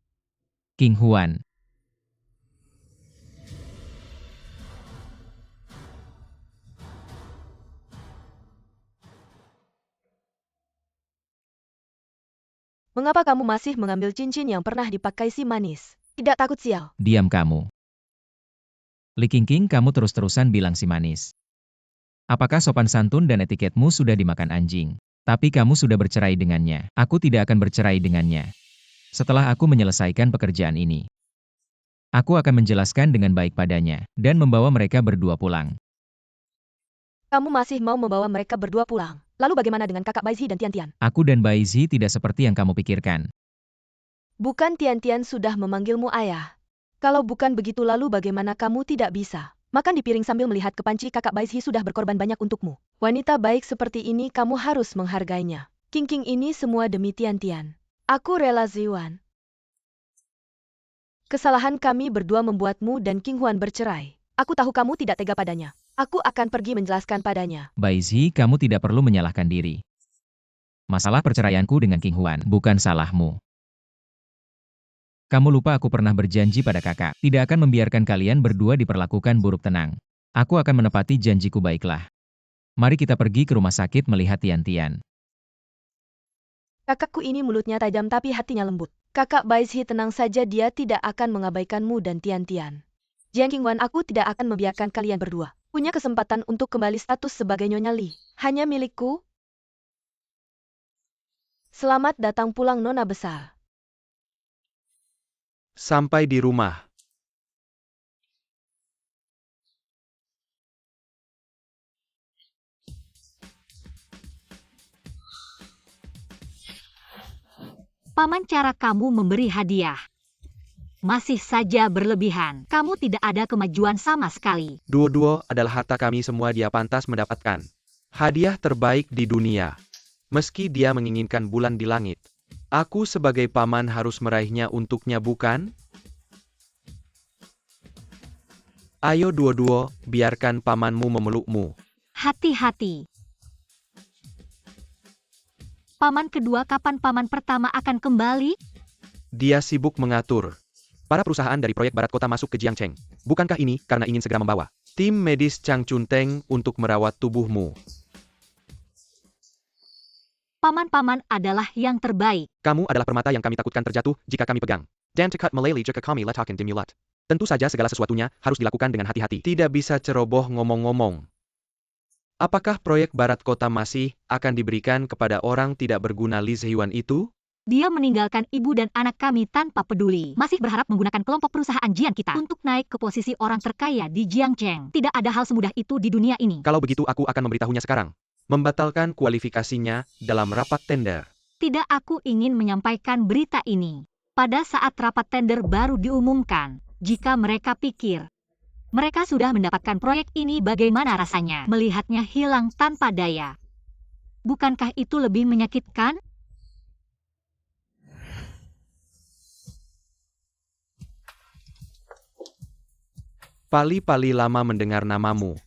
[SPEAKER 4] King Huan.
[SPEAKER 3] Mengapa kamu masih mengambil cincin yang pernah dipakai si manis? Tidak takut sial?
[SPEAKER 4] Diam kamu. Li King, kamu terus-terusan bilang si manis. Apakah sopan santun dan etiketmu sudah dimakan anjing? Tapi kamu sudah bercerai dengannya. Aku tidak akan bercerai dengannya. Setelah aku menyelesaikan pekerjaan ini, aku akan menjelaskan dengan baik padanya, dan membawa mereka berdua pulang.
[SPEAKER 3] Kamu masih mau membawa mereka berdua pulang? Lalu bagaimana dengan kakak Baizhi dan Tian-Tian?
[SPEAKER 4] Aku dan Baizhi tidak seperti yang kamu pikirkan.
[SPEAKER 3] Bukan Tian-Tian sudah memanggilmu ayah. Kalau bukan begitu lalu bagaimana kamu tidak bisa makan di piring sambil melihat ke panci kakak Baizhi sudah berkorban banyak untukmu. Wanita baik seperti ini kamu harus menghargainya. King ini semua demi Tian-Tian. Aku rela Ziwan. Kesalahan kami berdua membuatmu dan King Huan bercerai. Aku tahu kamu tidak tega padanya. Aku akan pergi menjelaskan padanya.
[SPEAKER 4] Baizhi, kamu tidak perlu menyalahkan diri. Masalah perceraianku dengan King Huan bukan salahmu. Kamu lupa aku pernah berjanji pada kakak, tidak akan membiarkan kalian berdua diperlakukan buruk. Tenang. Aku akan menepati janjiku, baiklah. Mari kita pergi ke rumah sakit melihat Tian-Tian.
[SPEAKER 3] Kakakku ini mulutnya tajam tapi hatinya lembut. Kakak Baizhi tenang saja, dia tidak akan mengabaikanmu dan Tian-Tian. Jiang Qingwan, aku tidak akan membiarkan kalian berdua punya kesempatan untuk kembali status sebagai Nyonya Li. Hanya milikku. Selamat datang pulang Nona Besar.
[SPEAKER 2] Sampai di rumah.
[SPEAKER 1] Paman, cara kamu memberi hadiah masih saja berlebihan. Kamu tidak ada kemajuan sama sekali.
[SPEAKER 2] Duo-duo adalah harta kami semua, dia pantas mendapatkan hadiah terbaik di dunia. Meski dia menginginkan bulan di langit, aku sebagai paman harus meraihnya untuknya, bukan? Ayo duo-duo, biarkan pamanmu memelukmu.
[SPEAKER 1] Hati-hati. Paman kedua, kapan paman pertama akan kembali?
[SPEAKER 2] Dia sibuk mengatur para perusahaan dari proyek Barat Kota masuk ke Jiangcheng. Bukankah ini karena ingin segera membawa tim medis Chang Chunteng untuk merawat tubuhmu?
[SPEAKER 1] Paman-paman adalah yang terbaik.
[SPEAKER 2] Kamu adalah permata yang kami takutkan terjatuh jika kami pegang. Dan tekad meleli jika kami letakkan dimulat. Tentu saja segala sesuatunya harus dilakukan dengan hati-hati. Tidak bisa ceroboh ngomong-ngomong. Apakah proyek Barat Kota masih akan diberikan kepada orang tidak berguna Li Zheyuan itu?
[SPEAKER 1] Dia meninggalkan ibu dan anak kami tanpa peduli. Masih berharap menggunakan kelompok perusahaan Jian kita untuk naik ke posisi orang terkaya di Jiangcheng. Tidak ada hal semudah itu di dunia ini.
[SPEAKER 2] Kalau begitu aku akan memberitahunya sekarang. Membatalkan kualifikasinya dalam rapat tender.
[SPEAKER 1] Tidak, aku ingin menyampaikan berita ini pada saat rapat tender baru diumumkan. Jika mereka pikir mereka sudah mendapatkan proyek ini, bagaimana rasanya melihatnya hilang tanpa daya? Bukankah itu lebih menyakitkan?
[SPEAKER 2] Pali-pali lama mendengar namamu.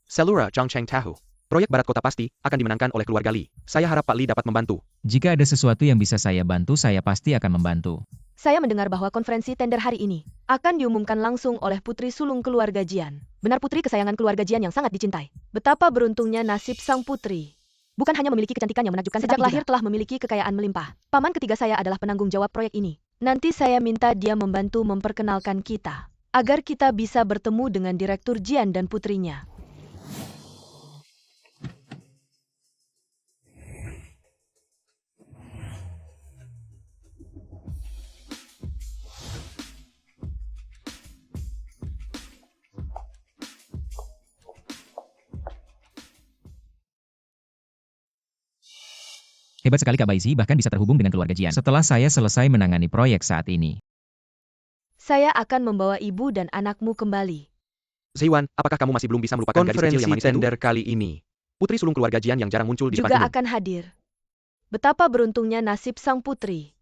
[SPEAKER 2] Selura Zhangcheng Tahu. Proyek Barat Kota pasti akan dimenangkan oleh keluarga Li. Saya harap Pak Li dapat membantu.
[SPEAKER 4] Jika ada sesuatu yang bisa saya bantu, saya pasti akan membantu.
[SPEAKER 3] Saya mendengar bahwa konferensi tender hari ini akan diumumkan langsung oleh putri sulung keluarga Jian. Benar, putri kesayangan keluarga Jian yang sangat dicintai. Betapa beruntungnya nasib sang putri. Bukan hanya memiliki kecantikan yang menakjubkan, sejak lahir telah memiliki kekayaan melimpah. Paman ketiga saya adalah penanggung jawab proyek ini. Nanti saya minta dia membantu memperkenalkan kita, agar kita bisa bertemu dengan Direktur Jian dan putrinya.
[SPEAKER 4] Hebat sekali Kak Baizhi, bahkan bisa terhubung dengan keluarga Jian. Setelah saya selesai menangani proyek saat ini,
[SPEAKER 3] Saya akan membawa ibu dan anakmu kembali.
[SPEAKER 2] Zheyuan, apakah kamu masih belum bisa melupakan gadis kecil yang manis itu? Tender kali ini, putri sulung keluarga Jian yang jarang muncul di depan
[SPEAKER 3] Juga
[SPEAKER 2] umum
[SPEAKER 3] akan hadir. Betapa beruntungnya nasib sang putri.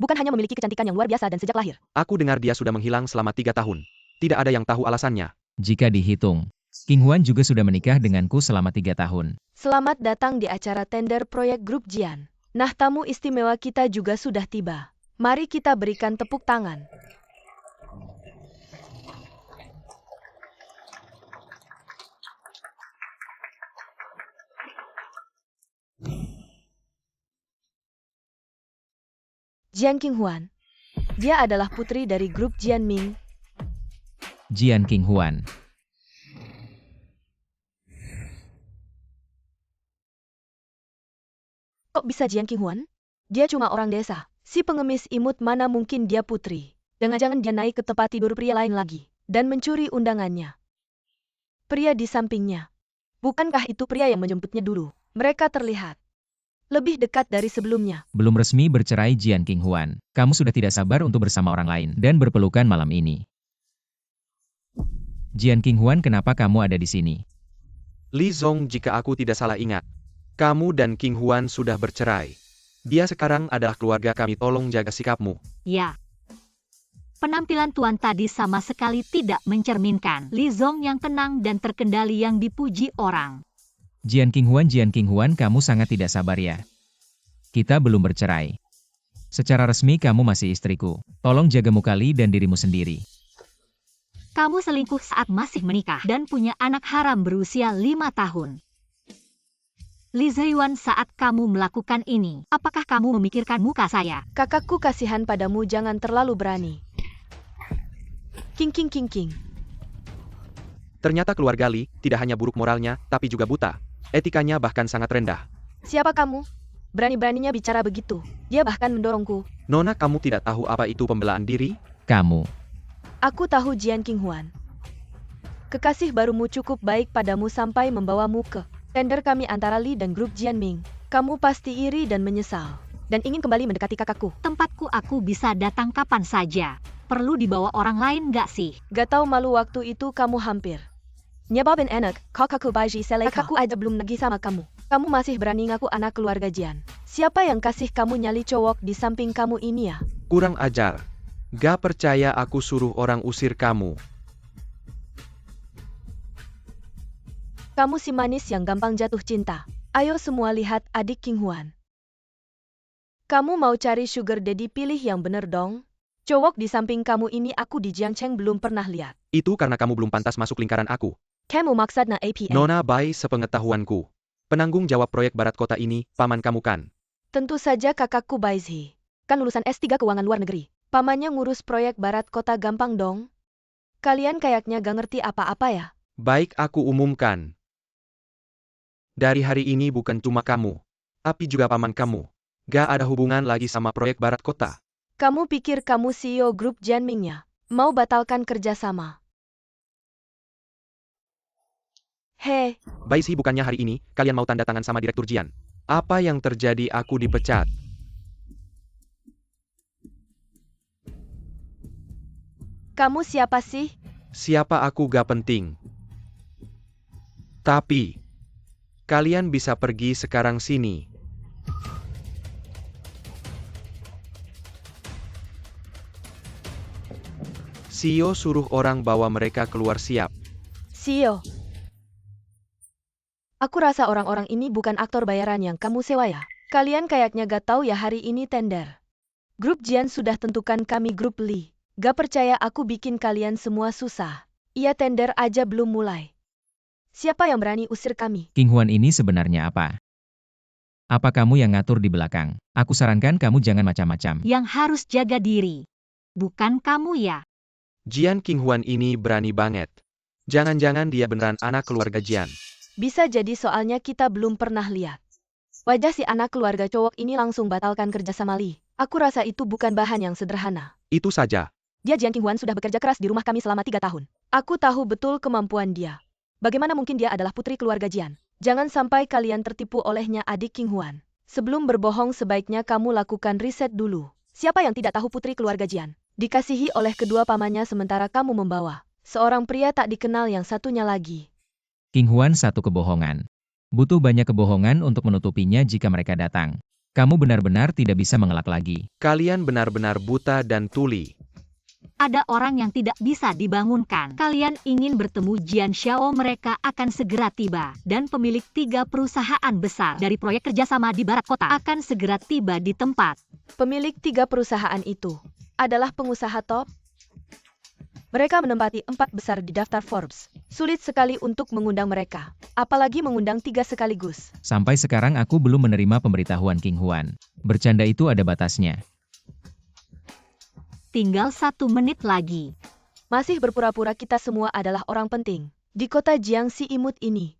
[SPEAKER 3] Bukan hanya memiliki kecantikan yang luar biasa dan sejak lahir.
[SPEAKER 2] Aku dengar dia sudah menghilang selama 3 tahun. Tidak ada yang tahu alasannya.
[SPEAKER 4] jika dihitung, King Huan juga sudah menikah denganku selama 3 tahun.
[SPEAKER 3] Selamat datang di acara tender proyek grup Jian. Nah, tamu istimewa kita juga sudah tiba. Mari kita berikan tepuk tangan. Jian Qinghuan. Dia adalah putri dari grup Jian Ming.
[SPEAKER 4] Jian King Huan.
[SPEAKER 3] Kok bisa Jian Qinghuan? Dia cuma orang desa. Si pengemis imut mana mungkin dia putri. Jangan-jangan dia naik ke tempat tidur pria lain lagi dan mencuri undangannya. Pria di sampingnya. Bukankah itu pria yang menjemputnya dulu? Mereka terlihat lebih dekat dari sebelumnya.
[SPEAKER 4] Belum resmi bercerai Jian Qinghuan. Kamu sudah tidak sabar untuk bersama orang lain dan berpelukan malam ini. Jian Qinghuan, kenapa kamu ada di sini?
[SPEAKER 2] Li Zong, jika aku tidak salah ingat, kamu dan Qinghuan sudah bercerai. Dia sekarang adalah keluarga kami, tolong jaga sikapmu.
[SPEAKER 1] Ya. Penampilan Tuan tadi sama sekali tidak mencerminkan Li Zong yang tenang dan terkendali yang dipuji orang.
[SPEAKER 4] Jian Qinghuan, kamu sangat tidak sabar ya. Kita belum bercerai. Secara resmi kamu masih istriku. Tolong jaga muka Li dan dirimu sendiri.
[SPEAKER 1] Kamu selingkuh saat masih menikah dan punya anak haram berusia 5 tahun. Li Ziyuan, saat kamu melakukan ini, apakah kamu memikirkan muka saya?
[SPEAKER 3] Kakakku kasihan padamu, jangan terlalu berani. King.
[SPEAKER 2] Ternyata keluarga Li tidak hanya buruk moralnya, tapi juga buta. Etikanya bahkan sangat rendah.
[SPEAKER 3] Siapa kamu? Berani-beraninya bicara begitu. Dia bahkan mendorongku.
[SPEAKER 2] Nona, kamu tidak tahu apa itu pembelaan diri?
[SPEAKER 4] Kamu.
[SPEAKER 3] Aku tahu Jian Qinghuan. Kekasih barumu cukup baik padamu sampai membawamu ke tender kami antara Li dan grup Jianming. Kamu pasti iri dan menyesal. Dan ingin kembali mendekati kakakku.
[SPEAKER 1] Tempatku aku bisa datang kapan saja. Perlu dibawa orang lain gak sih?
[SPEAKER 3] Gak tahu malu waktu itu kamu hampir. Nyebabin enak, kakakku baji seleka. Kakakku aja belum nagih sama kamu. Kamu masih berani ngaku anak keluarga Jian. Siapa yang kasih kamu nyali cowok di samping kamu ini ya?
[SPEAKER 2] Kurang ajar. Gak percaya aku suruh orang usir kamu.
[SPEAKER 3] Kamu si manis yang gampang jatuh cinta. Ayo semua lihat adik Qinghuan. Kamu mau cari sugar daddy, pilih yang bener dong. Cowok di samping kamu ini aku di Jiangcheng belum pernah lihat.
[SPEAKER 2] Itu karena kamu belum pantas masuk lingkaran aku.
[SPEAKER 3] Kamu maksudnya APA?
[SPEAKER 2] Nona Bai, sepengetahuanku, penanggung jawab proyek barat kota ini, paman kamu kan?
[SPEAKER 3] Tentu saja kakakku Baizhi. Kan lulusan S3 Keuangan Luar Negeri. Pamannya ngurus proyek barat kota, gampang dong. Kalian kayaknya gak ngerti apa-apa ya?
[SPEAKER 2] Baik, aku umumkan. Dari hari ini bukan cuma kamu, tapi juga paman kamu. Gak ada hubungan lagi sama proyek barat kota.
[SPEAKER 3] Kamu pikir kamu CEO grup Jianming-nya? Mau batalkan kerjasama? Hei.
[SPEAKER 2] Baisi, bukannya hari ini, kalian mau tanda tangan sama Direktur Jian? Apa yang terjadi, aku dipecat?
[SPEAKER 3] Kamu siapa sih?
[SPEAKER 2] Siapa aku gak penting. Tapi, kalian bisa pergi sekarang sini. CEO suruh orang bawa mereka keluar, siap.
[SPEAKER 3] CEO. Aku rasa orang-orang ini bukan aktor bayaran yang kamu sewa ya. Kalian kayaknya gak tahu ya hari ini tender. Grup Jian sudah tentukan kami grup Li. Gak percaya aku bikin kalian semua susah. Iya, tender aja belum mulai. Siapa yang berani usir kami?
[SPEAKER 4] Qinghuan ini sebenarnya apa? Apa kamu yang ngatur di belakang? Aku sarankan kamu jangan macam-macam.
[SPEAKER 1] Yang harus jaga diri. Bukan kamu ya?
[SPEAKER 2] Jian Qinghuan ini berani banget. Jangan-jangan dia beneran anak keluarga Jian.
[SPEAKER 3] Bisa jadi, soalnya kita belum pernah lihat. Wajah si anak keluarga cowok ini langsung batalkan kerja sama Li. Aku rasa itu bukan bahan yang sederhana.
[SPEAKER 2] Itu saja.
[SPEAKER 3] Dia Jian Qinghuan sudah bekerja keras di rumah kami selama 3 tahun. Aku tahu betul kemampuan dia. Bagaimana mungkin dia adalah putri keluarga Jian? Jangan sampai kalian tertipu olehnya adik Qinghuan. Sebelum berbohong sebaiknya kamu lakukan riset dulu. Siapa yang tidak tahu putri keluarga Jian? Dikasihi oleh kedua pamannya sementara kamu membawa seorang pria tak dikenal yang satunya lagi.
[SPEAKER 4] Qinghuan, satu kebohongan. Butuh banyak kebohongan untuk menutupinya jika mereka datang. Kamu benar-benar tidak bisa mengelak lagi.
[SPEAKER 2] Kalian benar-benar buta dan tuli.
[SPEAKER 1] Ada orang yang tidak bisa dibangunkan. Kalian ingin bertemu Jian Xiao, mereka akan segera tiba. Dan pemilik 3 perusahaan besar dari proyek kerjasama di barat kota akan segera tiba di tempat.
[SPEAKER 3] Pemilik 3 perusahaan itu adalah pengusaha top. Mereka menempati 4 besar di daftar Forbes. Sulit sekali untuk mengundang mereka. Apalagi mengundang 3 sekaligus.
[SPEAKER 4] Sampai sekarang aku belum menerima pemberitahuan Qinghuan. Bercanda itu ada batasnya.
[SPEAKER 1] Tinggal 1 menit lagi.
[SPEAKER 3] Masih berpura-pura kita semua adalah orang penting. Di kota Jiangxi imut ini.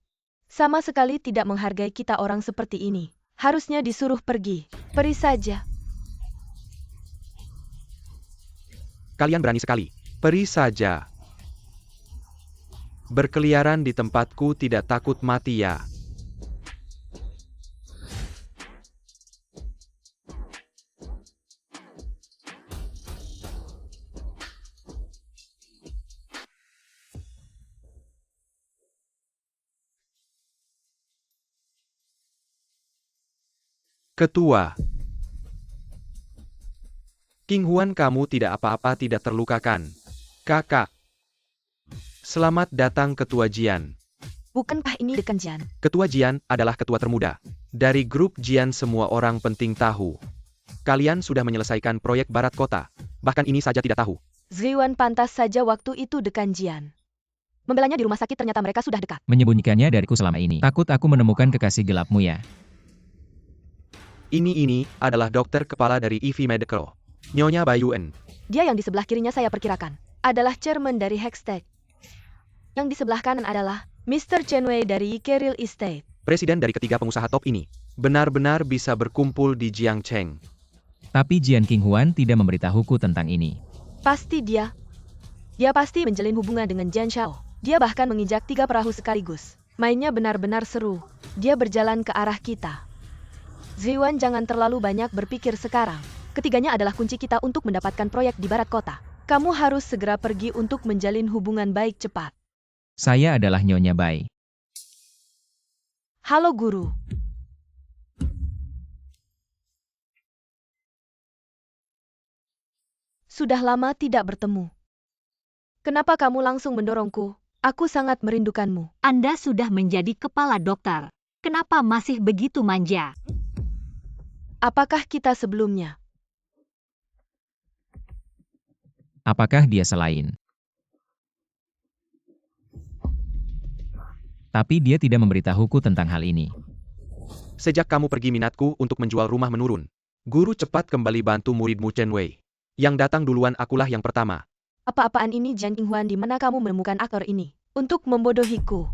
[SPEAKER 3] Sama sekali tidak menghargai kita orang seperti ini. Harusnya disuruh pergi. Pergi saja.
[SPEAKER 2] Kalian berani sekali. Pergi saja. Berkeliaran di tempatku tidak takut mati ya. Ketua. King Huan, kamu tidak apa-apa, tidak terlukakan. Kakak. Selamat datang Ketua Jian.
[SPEAKER 3] Bukankah ini Dekan Jian?
[SPEAKER 2] Ketua Jian adalah ketua termuda. Dari grup Jian semua orang penting tahu. Kalian sudah menyelesaikan proyek Barat Kota. Bahkan ini saja tidak tahu.
[SPEAKER 3] Ziwan pantas saja waktu itu Dekan Jian. Membelanya di rumah sakit, ternyata mereka sudah dekat.
[SPEAKER 4] Menyembunyikannya dariku selama ini. Takut aku menemukan kekasih gelapmu ya.
[SPEAKER 2] Ini adalah dokter kepala dari EV Medical. Nyonya Bai Yuen.
[SPEAKER 3] Dia yang di sebelah kirinya saya perkirakan adalah chairman dari Hextech. Yang di sebelah kanan adalah Mr. Chen Wei dari Yike Real Estate.
[SPEAKER 2] Presiden dari ketiga pengusaha top ini. Benar-benar bisa berkumpul di Jiangcheng.
[SPEAKER 4] Tapi Jian King Huan tidak memberitahuku tentang ini.
[SPEAKER 3] Pasti dia. Dia pasti menjalin hubungan dengan Jian Shao. Dia bahkan menginjak 3 perahu sekaligus. Mainnya benar-benar seru. Dia berjalan ke arah kita. Ziwan, jangan terlalu banyak berpikir sekarang. Ketiganya adalah kunci kita untuk mendapatkan proyek di Barat Kota. Kamu harus segera pergi untuk menjalin hubungan baik cepat.
[SPEAKER 4] Saya adalah Nyonya Bai.
[SPEAKER 3] Halo guru. Sudah lama tidak bertemu. Kenapa kamu langsung mendorongku? Aku sangat merindukanmu.
[SPEAKER 1] Anda sudah menjadi kepala dokter. Kenapa masih begitu manja?
[SPEAKER 3] Apakah kita sebelumnya?
[SPEAKER 4] Apakah dia selain? Tapi dia tidak memberitahuku tentang hal ini.
[SPEAKER 2] Sejak kamu pergi, minatku untuk menjual rumah menurun. Guru, cepat kembali bantu muridmu Chen Wei. Yang datang duluan akulah yang pertama.
[SPEAKER 3] Apa-apaan ini Jian King Huan, di mana kamu menemukan aktor ini? Untuk membodohiku.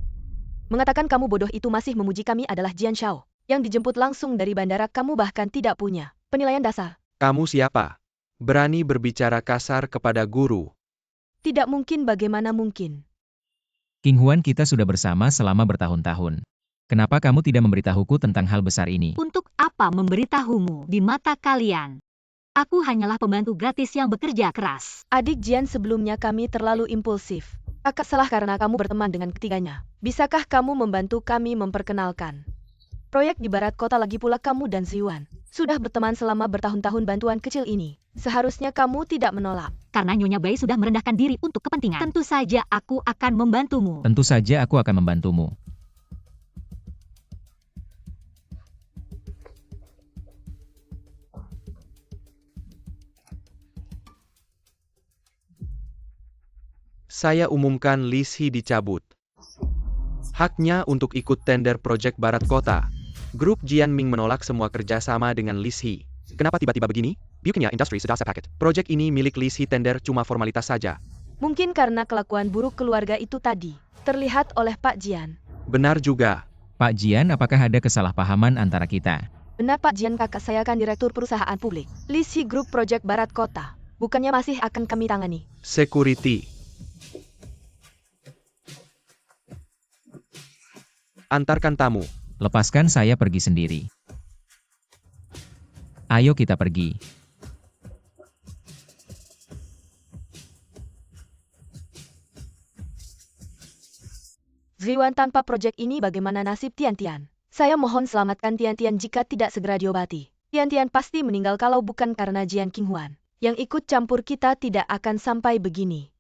[SPEAKER 3] Mengatakan kamu bodoh itu masih memuji kami adalah Jian Shao. Yang dijemput langsung dari bandara, kamu bahkan tidak punya penilaian dasar.
[SPEAKER 2] Kamu siapa? Berani berbicara kasar kepada guru?
[SPEAKER 3] Tidak mungkin, bagaimana mungkin?
[SPEAKER 4] King Huan, kita sudah bersama selama bertahun-tahun. Kenapa kamu tidak memberitahuku tentang hal besar ini?
[SPEAKER 1] Untuk apa memberitahumu di mata kalian? Aku hanyalah pembantu gratis yang bekerja keras.
[SPEAKER 3] Adik Jian, sebelumnya kami terlalu impulsif. Kakak salah karena kamu berteman dengan ketiganya. Bisakah kamu membantu kami memperkenalkan proyek di Barat Kota? Lagi pula kamu dan Ziwan sudah berteman selama bertahun-tahun. Bantuan kecil ini seharusnya kamu tidak menolak.
[SPEAKER 1] Karena Nyonya Bai sudah merendahkan diri untuk kepentingan. Tentu saja aku akan membantumu.
[SPEAKER 4] Tentu saja aku akan membantumu.
[SPEAKER 2] Saya umumkan Li Shi dicabut haknya untuk ikut tender proyek Barat Kota. Grup Jian Ming menolak semua kerjasama dengan Li Shi. Kenapa tiba-tiba begini? Bukannya industri sudah sepakat. Proyek ini milik Li Shi, tender cuma formalitas saja.
[SPEAKER 3] Mungkin karena kelakuan buruk keluarga itu tadi terlihat oleh Pak Jian.
[SPEAKER 2] Benar juga.
[SPEAKER 4] Pak Jian, apakah ada kesalahpahaman antara kita?
[SPEAKER 3] Benar Pak Jian, kakak saya kan direktur perusahaan publik Li Shi Group Project Barat Kota. Bukannya masih akan kami tangani?
[SPEAKER 2] Security. Antarkan tamu.
[SPEAKER 4] Lepaskan saya pergi sendiri. Ayo kita pergi.
[SPEAKER 3] Ziwan, tanpa proyek ini bagaimana nasib Tian-Tian? Saya mohon selamatkan Tian-Tian jika tidak segera diobati. Tian-Tian pasti meninggal kalau bukan karena Jian King Huan. Yang ikut campur kita tidak akan sampai begini.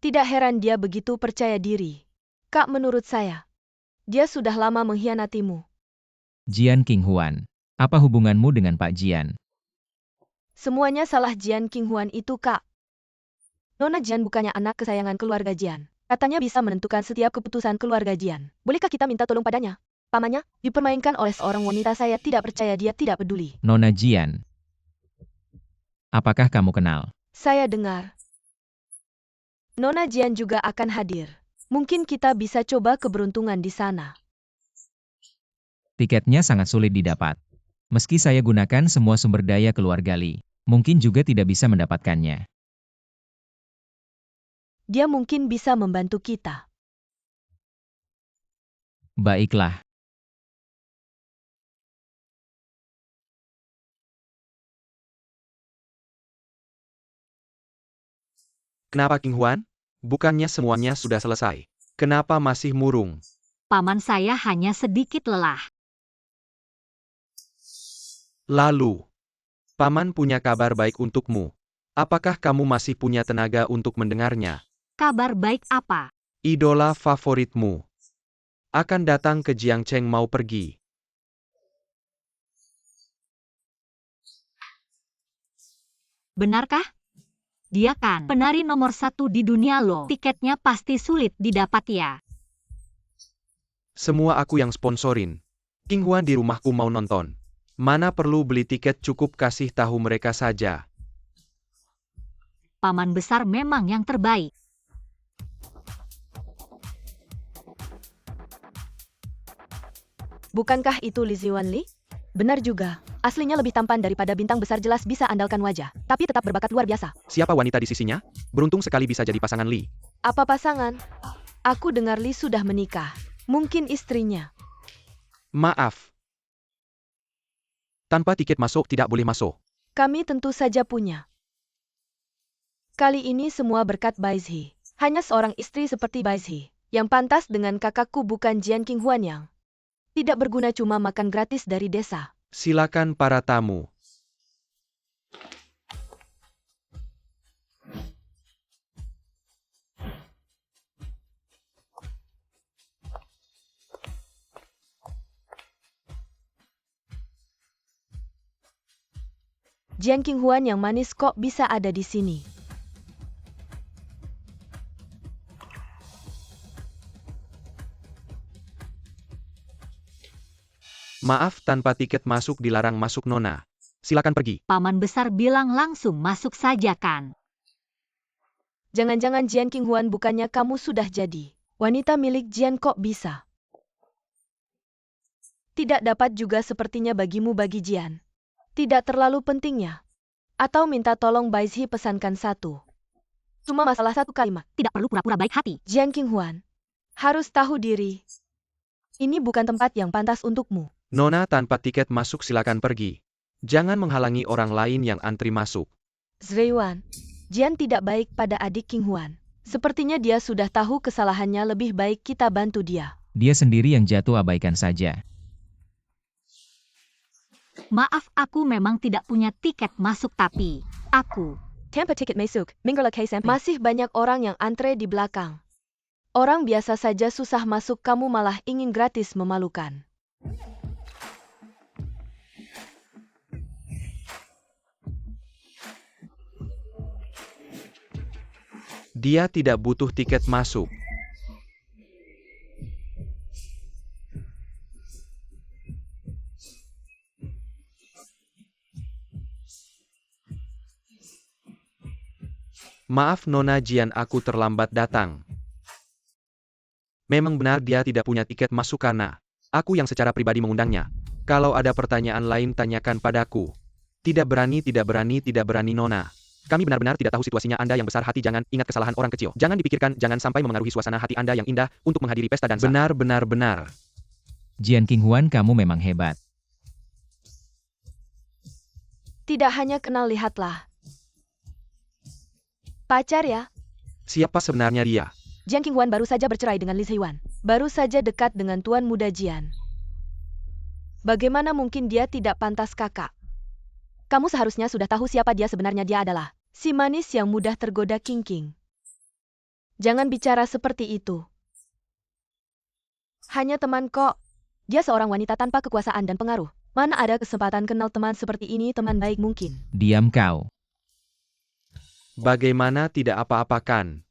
[SPEAKER 3] Tidak heran dia begitu percaya diri. Kak, menurut saya, dia sudah lama mengkhianatimu.
[SPEAKER 4] Jian King Huan, apa hubunganmu dengan Pak Jian?
[SPEAKER 3] Semuanya salah Jian King Huan itu, Kak. Nona Jian bukannya anak kesayangan keluarga Jian. Katanya bisa menentukan setiap keputusan keluarga Jian. Bolehkah kita minta tolong padanya? Pamannya dipermainkan oleh seorang wanita, saya tidak percaya dia tidak peduli.
[SPEAKER 4] Nona Jian. Apakah kamu kenal?
[SPEAKER 3] Saya dengar Nona Jian juga akan hadir. Mungkin kita bisa coba keberuntungan di sana.
[SPEAKER 4] Tiketnya sangat sulit didapat. Meski saya gunakan semua sumber daya keluarga Li, mungkin juga tidak bisa mendapatkannya.
[SPEAKER 3] Dia mungkin bisa membantu kita.
[SPEAKER 4] Baiklah.
[SPEAKER 2] Kenapa King Huan? Bukannya semuanya sudah selesai. Kenapa masih murung?
[SPEAKER 1] Paman saya hanya sedikit lelah.
[SPEAKER 2] Lalu, Paman punya kabar baik untukmu. Apakah kamu masih punya tenaga untuk mendengarnya?
[SPEAKER 1] Kabar baik apa?
[SPEAKER 2] Idola favoritmu akan datang ke Jiangcheng mau pergi.
[SPEAKER 1] Benarkah? Dia kan penari nomor 1 di dunia loh. Tiketnya pasti sulit didapat ya.
[SPEAKER 2] Semua aku yang sponsorin. King Huan di rumahku mau nonton. Mana perlu beli tiket, cukup kasih tahu mereka saja.
[SPEAKER 1] Paman besar memang yang terbaik.
[SPEAKER 3] Bukankah itu Li Ziwan Li? Benar juga. Aslinya lebih tampan daripada bintang besar, jelas bisa andalkan wajah. Tapi tetap berbakat luar biasa.
[SPEAKER 2] Siapa wanita di sisinya? Beruntung sekali bisa jadi pasangan Li.
[SPEAKER 3] Apa pasangan? Aku dengar Li sudah menikah. Mungkin istrinya.
[SPEAKER 2] Maaf. Tanpa tiket masuk tidak boleh masuk.
[SPEAKER 3] Kami tentu saja punya. Kali ini semua berkat Baizhi. Hanya seorang istri seperti Baizhi yang pantas dengan kakakku, bukan Jian King Huan yang tidak berguna cuma makan gratis dari desa.
[SPEAKER 2] Silakan para tamu.
[SPEAKER 3] Jian King Huan yang manis kok bisa ada di sini?
[SPEAKER 2] Maaf, tanpa tiket masuk dilarang masuk Nona. Silakan pergi.
[SPEAKER 1] Paman besar bilang langsung masuk saja kan.
[SPEAKER 3] Jangan-jangan Jian King Huan bukannya kamu sudah jadi wanita milik Jian, kok bisa? Tidak dapat juga sepertinya bagimu bagi Jian. Tidak terlalu pentingnya. Atau minta tolong Baizhi pesankan satu. Cuma masalah satu kalimat.
[SPEAKER 1] Tidak perlu pura-pura baik hati.
[SPEAKER 3] Jian King Huan harus tahu diri. Ini bukan tempat yang pantas untukmu.
[SPEAKER 2] Nona, tanpa tiket masuk silakan pergi. Jangan menghalangi orang lain yang antri masuk.
[SPEAKER 3] Zreiwan, Jian tidak baik pada adik King Huan. Sepertinya dia sudah tahu kesalahannya, lebih baik kita bantu dia.
[SPEAKER 4] Dia sendiri yang jatuh, abaikan saja.
[SPEAKER 1] Maaf, aku memang tidak punya tiket masuk, tapi aku
[SPEAKER 3] Tanpa tiket masuk, masih banyak orang yang antre di belakang. Orang biasa saja susah masuk, kamu malah ingin gratis, memalukan.
[SPEAKER 2] Dia tidak butuh tiket masuk. Maaf Nona Jian, aku terlambat datang. Memang benar dia tidak punya tiket masuk karena aku yang secara pribadi mengundangnya. Kalau ada pertanyaan lain tanyakan padaku. Tidak berani Nona. Kami benar-benar tidak tahu situasinya Anda yang besar hati, jangan ingat kesalahan orang kecil. Jangan dipikirkan, jangan sampai memengaruhi suasana hati Anda yang indah untuk menghadiri pesta dansa. Benar.
[SPEAKER 4] Jian King Huan, kamu memang hebat.
[SPEAKER 3] Tidak hanya kenal, lihatlah. Pacar ya?
[SPEAKER 2] Siapa sebenarnya dia?
[SPEAKER 3] Jian King Huan baru saja bercerai dengan Li Ziwan. Baru saja dekat dengan tuan muda Jian. Bagaimana mungkin dia tidak pantas kakak? Kamu seharusnya sudah tahu siapa dia sebenarnya. Dia adalah si manis yang mudah tergoda King King. Jangan bicara seperti itu. Hanya teman kok. Dia seorang wanita tanpa kekuasaan dan pengaruh. Mana ada kesempatan kenal teman seperti ini, teman baik mungkin.
[SPEAKER 4] Diam kau.
[SPEAKER 2] Bagaimana tidak apa-apa kan?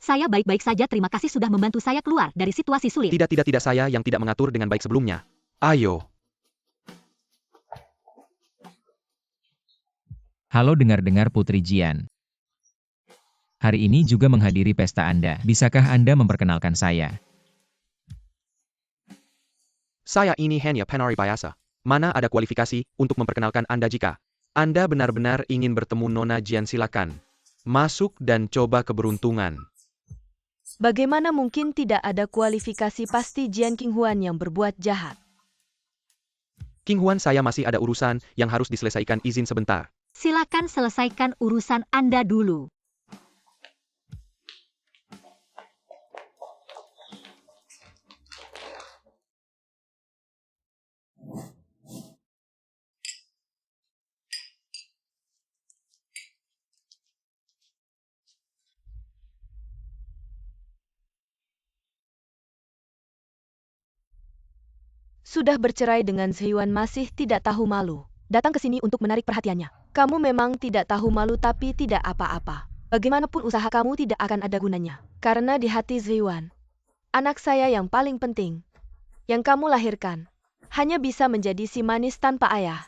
[SPEAKER 1] Saya baik-baik saja, terima kasih sudah membantu saya keluar dari situasi sulit.
[SPEAKER 2] Tidak, saya yang tidak mengatur dengan baik sebelumnya. Ayo.
[SPEAKER 4] Halo, dengar-dengar Putri Jian. Hari ini juga menghadiri pesta Anda. Bisakah Anda memperkenalkan saya?
[SPEAKER 2] Saya ini hanya penari biasa. Mana ada kualifikasi untuk memperkenalkan Anda jika Anda benar-benar ingin bertemu Nona Jian, silakan. Masuk dan coba keberuntungan.
[SPEAKER 3] Bagaimana mungkin tidak ada kualifikasi, pasti Jian Qinghuan yang berbuat jahat.
[SPEAKER 2] King Huan, saya masih ada urusan yang harus diselesaikan, izin sebentar.
[SPEAKER 1] Silakan selesaikan urusan Anda dulu.
[SPEAKER 3] Sudah bercerai dengan Zhiyuan masih tidak tahu malu. Datang ke sini untuk menarik perhatiannya. Kamu memang tidak tahu malu, tapi tidak apa-apa. Bagaimanapun usaha kamu tidak akan ada gunanya. Karena di hati Zhiyuan, anak saya yang paling penting, yang kamu lahirkan, hanya bisa menjadi si manis tanpa ayah.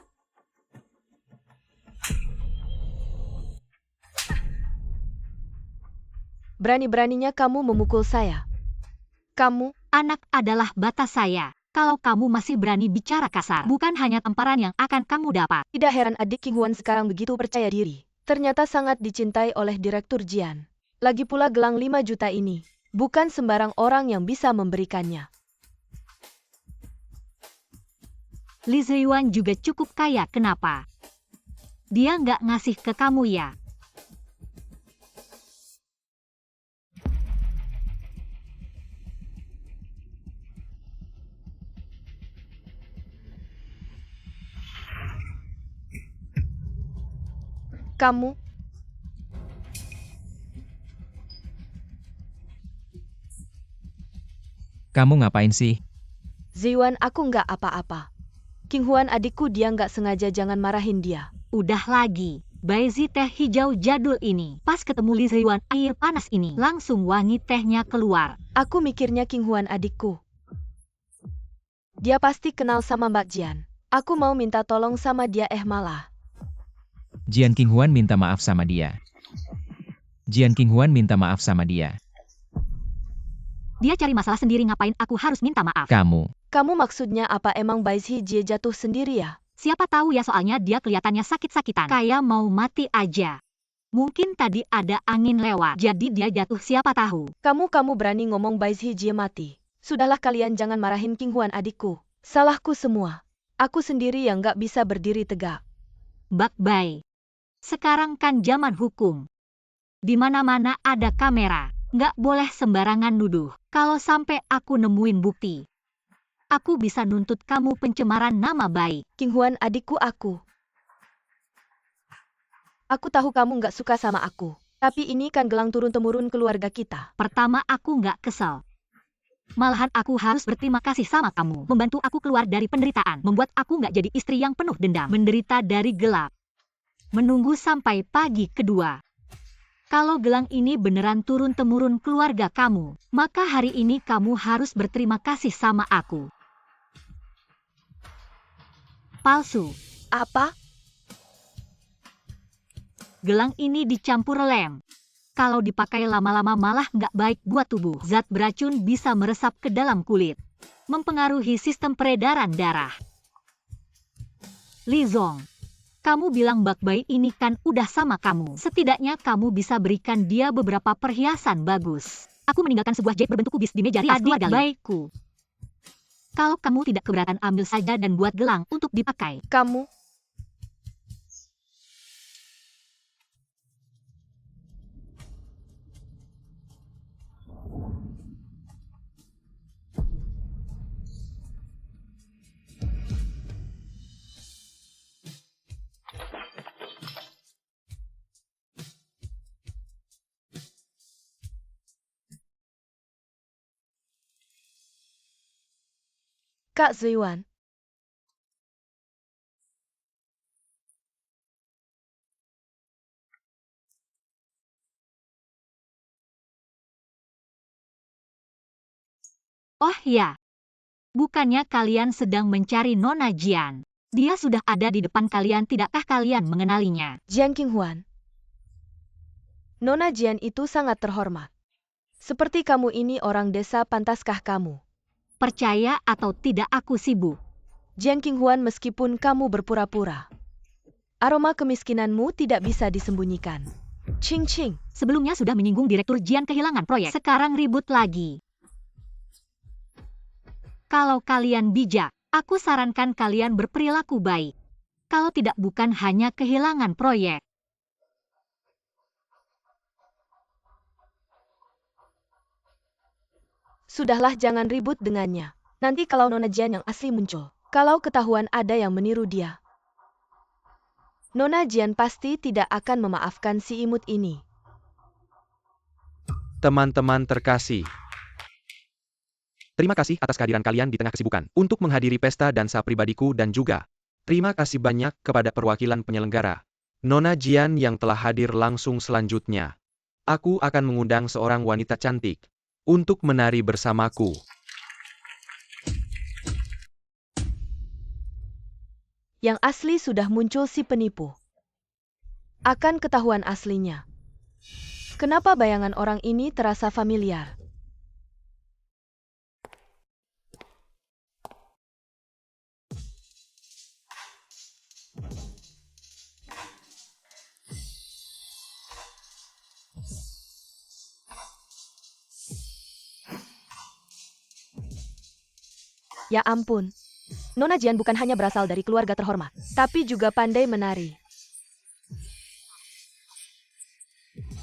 [SPEAKER 3] Berani-beraninya kamu memukul saya. Kamu,
[SPEAKER 1] Anak adalah batas saya. Kalau kamu masih berani bicara kasar, bukan hanya tamparan yang akan kamu dapat.
[SPEAKER 3] tidak heran adik Qinghuan sekarang begitu percaya diri. Ternyata sangat dicintai oleh Direktur Jian. Lagi pula gelang 5 juta ini, bukan sembarang orang yang bisa memberikannya.
[SPEAKER 1] Li Zhiyuan juga cukup kaya, kenapa? Dia nggak ngasih ke kamu ya?
[SPEAKER 3] Kamu,
[SPEAKER 4] Kamu ngapain sih?
[SPEAKER 3] Zhiyuan, aku nggak apa-apa. Qinghuan adikku, dia nggak sengaja, jangan marahin dia.
[SPEAKER 1] Udah lagi. Baizi teh hijau jadul ini. Pas ketemu Li Zhiyuan air panas ini, langsung wangi tehnya keluar.
[SPEAKER 3] Aku mikirnya Qinghuan adikku. Dia pasti kenal sama Mbak Jian. Aku mau minta tolong sama dia, malah.
[SPEAKER 4] Jian Qinghuan minta maaf sama dia. Jian Qinghuan minta maaf sama dia.
[SPEAKER 1] Dia cari masalah sendiri, ngapain aku harus minta maaf?
[SPEAKER 3] Kamu maksudnya apa, emang Baizi Jie jatuh sendiri ya?
[SPEAKER 1] Siapa tahu ya, soalnya dia kelihatannya sakit-sakitan. Kayak mau mati aja. Mungkin tadi ada angin lewat, jadi dia jatuh, siapa tahu.
[SPEAKER 3] Kamu berani ngomong Baizi Jie mati? Sudahlah, kalian jangan marahin Qinghuan adikku. Salahku semua. Aku sendiri yang nggak bisa berdiri tegak.
[SPEAKER 1] Bak Bai. Sekarang kan zaman hukum. Di mana-mana ada kamera. Nggak boleh sembarangan nuduh. Kalau sampai aku nemuin bukti, aku bisa nuntut kamu pencemaran nama baik.
[SPEAKER 3] Qinghuan adikku, aku tahu kamu nggak suka sama aku. Tapi ini kan gelang turun-temurun keluarga kita.
[SPEAKER 1] Pertama, aku nggak kesel. Malahan aku harus berterima kasih sama kamu. Membantu aku keluar dari penderitaan. Membuat aku nggak jadi istri yang penuh dendam. Menderita dari gelap. Menunggu sampai pagi kedua. Kalau gelang ini beneran turun-temurun keluarga kamu, maka hari ini kamu harus berterima kasih sama aku. Palsu.
[SPEAKER 3] Apa?
[SPEAKER 1] Gelang ini dicampur lem. Kalau dipakai lama-lama malah nggak baik buat tubuh. Zat beracun bisa meresap ke dalam kulit, mempengaruhi sistem peredaran darah. Li Zong, kamu bilang Bak Bai ini kan udah sama kamu. Setidaknya kamu bisa berikan dia beberapa perhiasan bagus. Aku meninggalkan sebuah jet berbentuk kubis di meja rias keluarga baikku. Kalau kamu tidak keberatan, ambil saja dan buat gelang untuk dipakai.
[SPEAKER 3] Kamu? Kak Zhiyuan.
[SPEAKER 1] Oh ya, bukannya kalian sedang mencari Nona Jian? Dia sudah ada di depan kalian, tidakkah kalian mengenalinya?
[SPEAKER 3] Jian Qinghuan. Nona Jian itu sangat terhormat. Seperti kamu ini orang desa, pantaskah kamu?
[SPEAKER 1] Percaya atau tidak, aku sibuk.
[SPEAKER 3] Jian Qinghuan, meskipun kamu berpura-pura, aroma kemiskinanmu tidak bisa disembunyikan. Ching Ching,
[SPEAKER 1] Sebelumnya sudah menyinggung Direktur Jian kehilangan proyek. Sekarang ribut lagi. Kalau kalian bijak, aku sarankan kalian berperilaku baik. Kalau tidak, bukan hanya kehilangan proyek.
[SPEAKER 3] sudahlah, jangan ribut dengannya. Nanti kalau Nona Jian yang asli muncul, kalau ketahuan ada yang meniru dia, Nona Jian pasti tidak akan memaafkan si imut ini.
[SPEAKER 2] Teman-teman terkasih, terima kasih atas kehadiran kalian di tengah kesibukan untuk menghadiri pesta dansa pribadiku dan juga terima kasih banyak kepada perwakilan penyelenggara. Nona Jian yang telah hadir langsung selanjutnya. Aku akan mengundang seorang wanita cantik untuk menari bersamaku.
[SPEAKER 3] Yang asli sudah muncul si penipu. Akan ketahuan aslinya. Kenapa bayangan orang ini terasa familiar? Ya ampun. Nona Jian bukan hanya berasal dari keluarga terhormat, tapi juga pandai menari.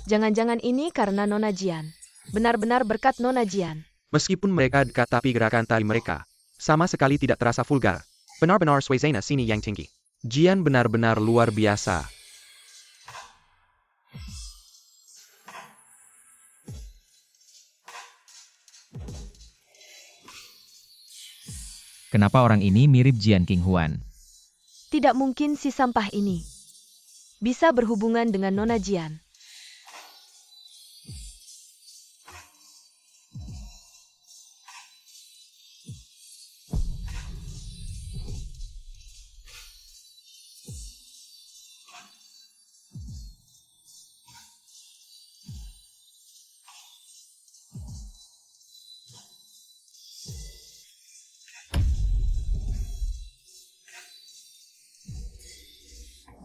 [SPEAKER 3] Jangan-jangan ini karena Nona Jian. Benar-benar berkat Nona Jian.
[SPEAKER 2] Meskipun mereka dekat, tapi gerakan tari mereka sama sekali tidak terasa vulgar. Benar-benar suasana sini yang tinggi. Jian benar-benar luar biasa.
[SPEAKER 4] Kenapa orang ini mirip Jian Qinghuan?
[SPEAKER 3] Tidak mungkin si sampah ini bisa berhubungan dengan Nona Jian.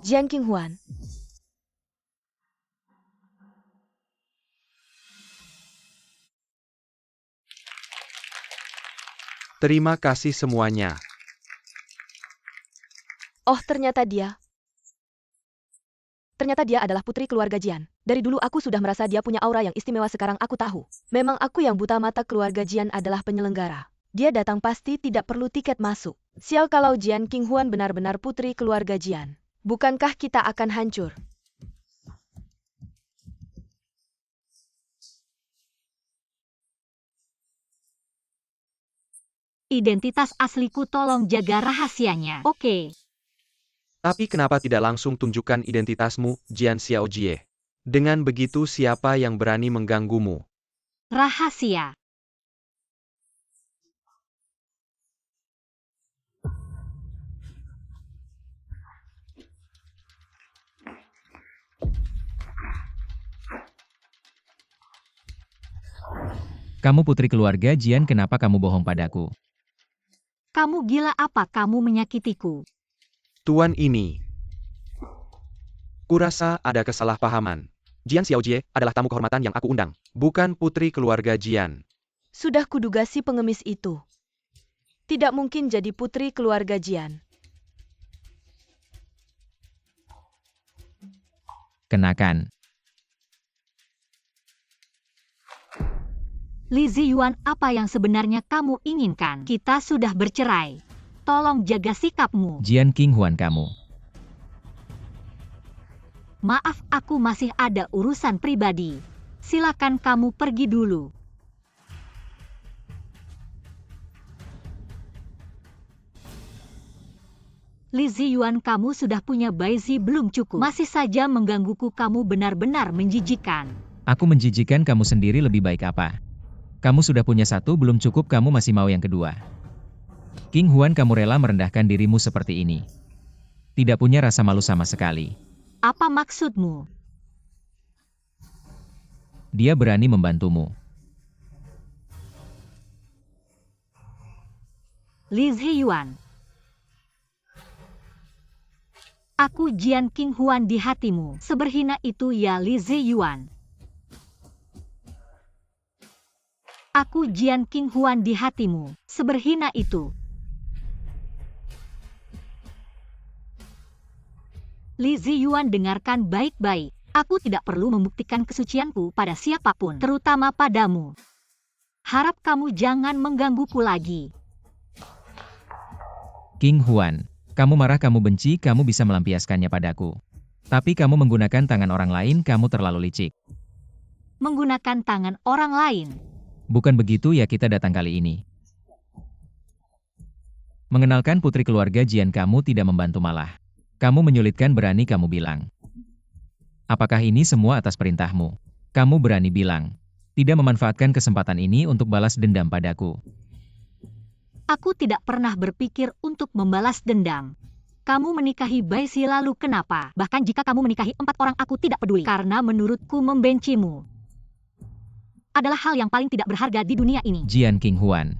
[SPEAKER 3] Jian Qinghuan.
[SPEAKER 2] Terima kasih semuanya.
[SPEAKER 3] Oh, ternyata dia. Ternyata dia adalah putri keluarga Jian. Dari dulu aku sudah merasa dia punya aura yang istimewa, sekarang aku tahu. Memang aku yang buta mata. Keluarga Jian adalah penyelenggara. Dia datang pasti tidak perlu tiket masuk. Sial kalau Jian Qinghuan benar-benar putri keluarga Jian. Bukankah kita akan hancur?
[SPEAKER 1] Identitas asliku, tolong jaga rahasianya. Oke.
[SPEAKER 2] Tapi kenapa tidak langsung tunjukkan identitasmu, Jian Xiaojie? Dengan begitu siapa yang berani mengganggumu?
[SPEAKER 1] Rahasia.
[SPEAKER 4] Kamu putri keluarga Jian, kenapa kamu bohong padaku?
[SPEAKER 1] Kamu gila apa? Kamu menyakitiku.
[SPEAKER 2] Tuan ini. Kurasa ada kesalahpahaman. Jian Xiaojie adalah tamu kehormatan yang aku undang, bukan putri keluarga Jian.
[SPEAKER 3] Sudah kuduga si pengemis itu tidak mungkin jadi putri keluarga Jian.
[SPEAKER 4] Kenakan.
[SPEAKER 1] Li Ziyuan, apa yang sebenarnya kamu inginkan? Kita sudah bercerai. Tolong jaga sikapmu.
[SPEAKER 4] Jian Qinghuan kamu.
[SPEAKER 1] Maaf, aku masih ada urusan pribadi. Silakan kamu pergi dulu. Li Ziyuan, kamu sudah punya Baizi belum cukup? Masih saja menggangguku, kamu benar-benar menjijikan.
[SPEAKER 4] Aku menjijikan, kamu sendiri lebih baik apa? Kamu sudah punya satu, belum cukup kamu masih mau yang kedua. Qinghuan, kamu rela merendahkan dirimu seperti ini. Tidak punya rasa malu sama sekali.
[SPEAKER 1] Apa maksudmu?
[SPEAKER 4] Dia berani membantumu.
[SPEAKER 1] Li Ziyuan. Aku Jian King Huan di hatimu. Seberhina itu ya Li Ziyuan. Aku Jian King Huan di hatimu. Seberhina itu. Li Ziyuan, dengarkan baik-baik. Aku tidak perlu membuktikan kesucianku pada siapapun, terutama padamu. Harap kamu jangan menggangguku lagi.
[SPEAKER 4] King Huan, kamu marah, kamu benci, kamu bisa melampiaskannya padaku. Tapi kamu menggunakan tangan orang lain, kamu terlalu licik.
[SPEAKER 1] Menggunakan tangan orang lain.
[SPEAKER 4] Bukan begitu ya kita datang kali ini. Mengenalkan putri keluarga Jian, kamu tidak membantu malah. Kamu menyulitkan, berani kamu bilang. Apakah ini semua atas perintahmu? Kamu berani bilang. Tidak memanfaatkan kesempatan ini untuk balas dendam padaku.
[SPEAKER 1] Aku tidak pernah berpikir untuk membalas dendam. Kamu menikahi Bai Si lalu kenapa? Bahkan jika kamu menikahi 4 orang aku tidak peduli. Karena menurutku membencimu adalah hal yang paling tidak berharga di dunia ini.
[SPEAKER 4] Jian King Huan.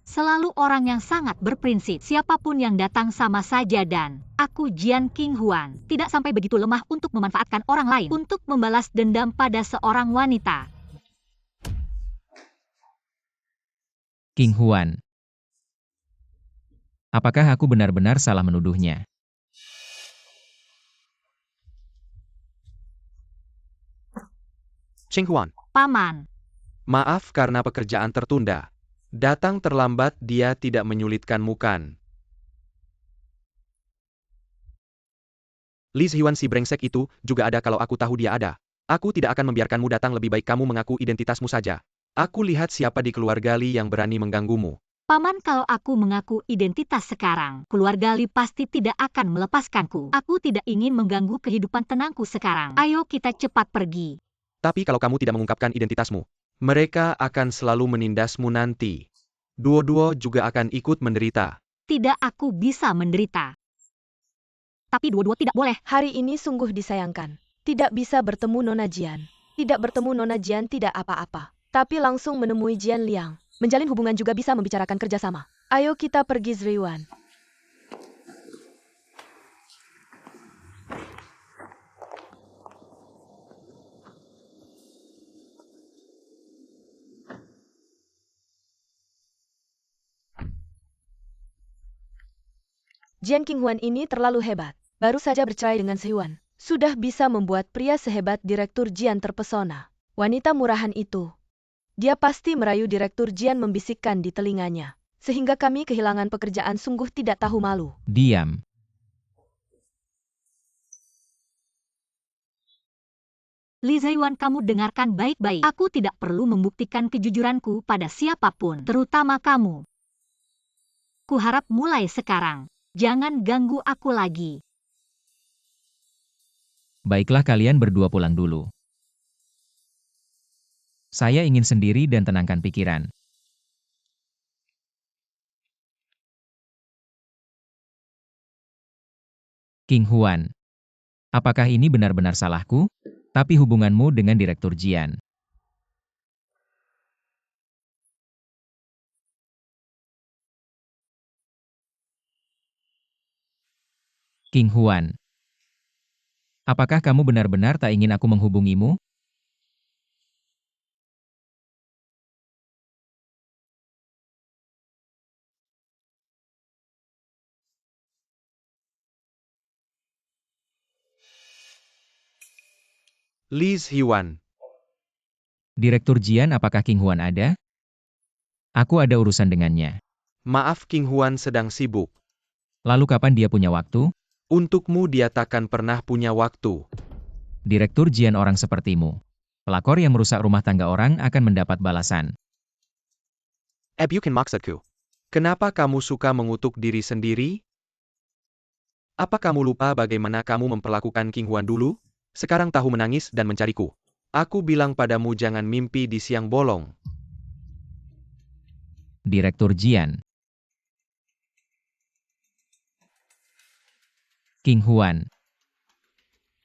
[SPEAKER 1] Selalu orang yang sangat berprinsip. Siapapun yang datang sama saja dan aku Jian King Huan tidak sampai begitu lemah untuk memanfaatkan orang lain untuk membalas dendam pada seorang wanita.
[SPEAKER 4] King Huan. Apakah aku benar-benar salah menuduhnya?
[SPEAKER 2] Cheng Huan,
[SPEAKER 1] Paman,
[SPEAKER 2] maaf karena pekerjaan tertunda. Datang terlambat, dia tidak menyulitkanmu kan? Li Ziyuan, si brengsek itu juga ada kalau aku tahu dia ada. Aku tidak akan membiarkanmu datang, lebih baik kamu mengaku identitasmu saja. Aku lihat siapa di keluarga Li yang berani mengganggumu.
[SPEAKER 1] Paman, kalau aku mengaku identitas sekarang, keluarga Li pasti tidak akan melepaskanku. Aku tidak ingin mengganggu kehidupan tenangku sekarang. Ayo kita cepat pergi.
[SPEAKER 2] Tapi kalau kamu tidak mengungkapkan identitasmu, mereka akan selalu menindasmu nanti. Duo-duo juga akan ikut menderita.
[SPEAKER 1] Tidak, aku bisa menderita. Tapi dua-dua tidak boleh.
[SPEAKER 3] Hari ini sungguh disayangkan. Tidak bisa bertemu Nona Jian. Tidak bertemu Nona Jian tidak apa-apa. Tapi langsung menemui Jian Liang. Menjalin hubungan juga bisa membicarakan kerjasama. Ayo kita pergi Ziyuan. Jian King Huan ini terlalu hebat. Baru saja bercerai dengan Ziyuan. Sudah bisa membuat pria sehebat Direktur Jian terpesona. Wanita murahan itu. Dia pasti merayu Direktur Jian, membisikkan di telinganya. Sehingga kami kehilangan pekerjaan, sungguh tidak tahu malu.
[SPEAKER 4] Diam.
[SPEAKER 1] Li Ziyuan, kamu dengarkan baik-baik. Aku tidak perlu membuktikan kejujuranku pada siapapun, terutama kamu. Kuharap mulai sekarang, jangan ganggu aku lagi.
[SPEAKER 4] Baiklah, kalian berdua pulang dulu. Saya ingin sendiri dan tenangkan pikiran. King Huan. Apakah ini benar-benar salahku? Tapi hubunganmu dengan Direktur Jian. King Huan. Apakah kamu benar-benar tak ingin aku menghubungimu?
[SPEAKER 2] Li Ziyuan,
[SPEAKER 4] Direktur Jian, apakah King Huan ada? Aku ada urusan dengannya.
[SPEAKER 2] maaf King Huan sedang sibuk.
[SPEAKER 4] Lalu kapan dia punya waktu?
[SPEAKER 2] Untukmu dia takkan pernah punya waktu.
[SPEAKER 4] Direktur Jian, orang sepertimu. Pelakor yang merusak rumah tangga orang akan mendapat balasan.
[SPEAKER 2] Bukan maksudku. Kenapa kamu suka mengutuk diri sendiri? Apa kamu lupa bagaimana kamu memperlakukan King Huan dulu? Sekarang tahu menangis dan mencariku. Aku bilang padamu jangan mimpi di siang bolong.
[SPEAKER 4] Direktur Jian. King Huan.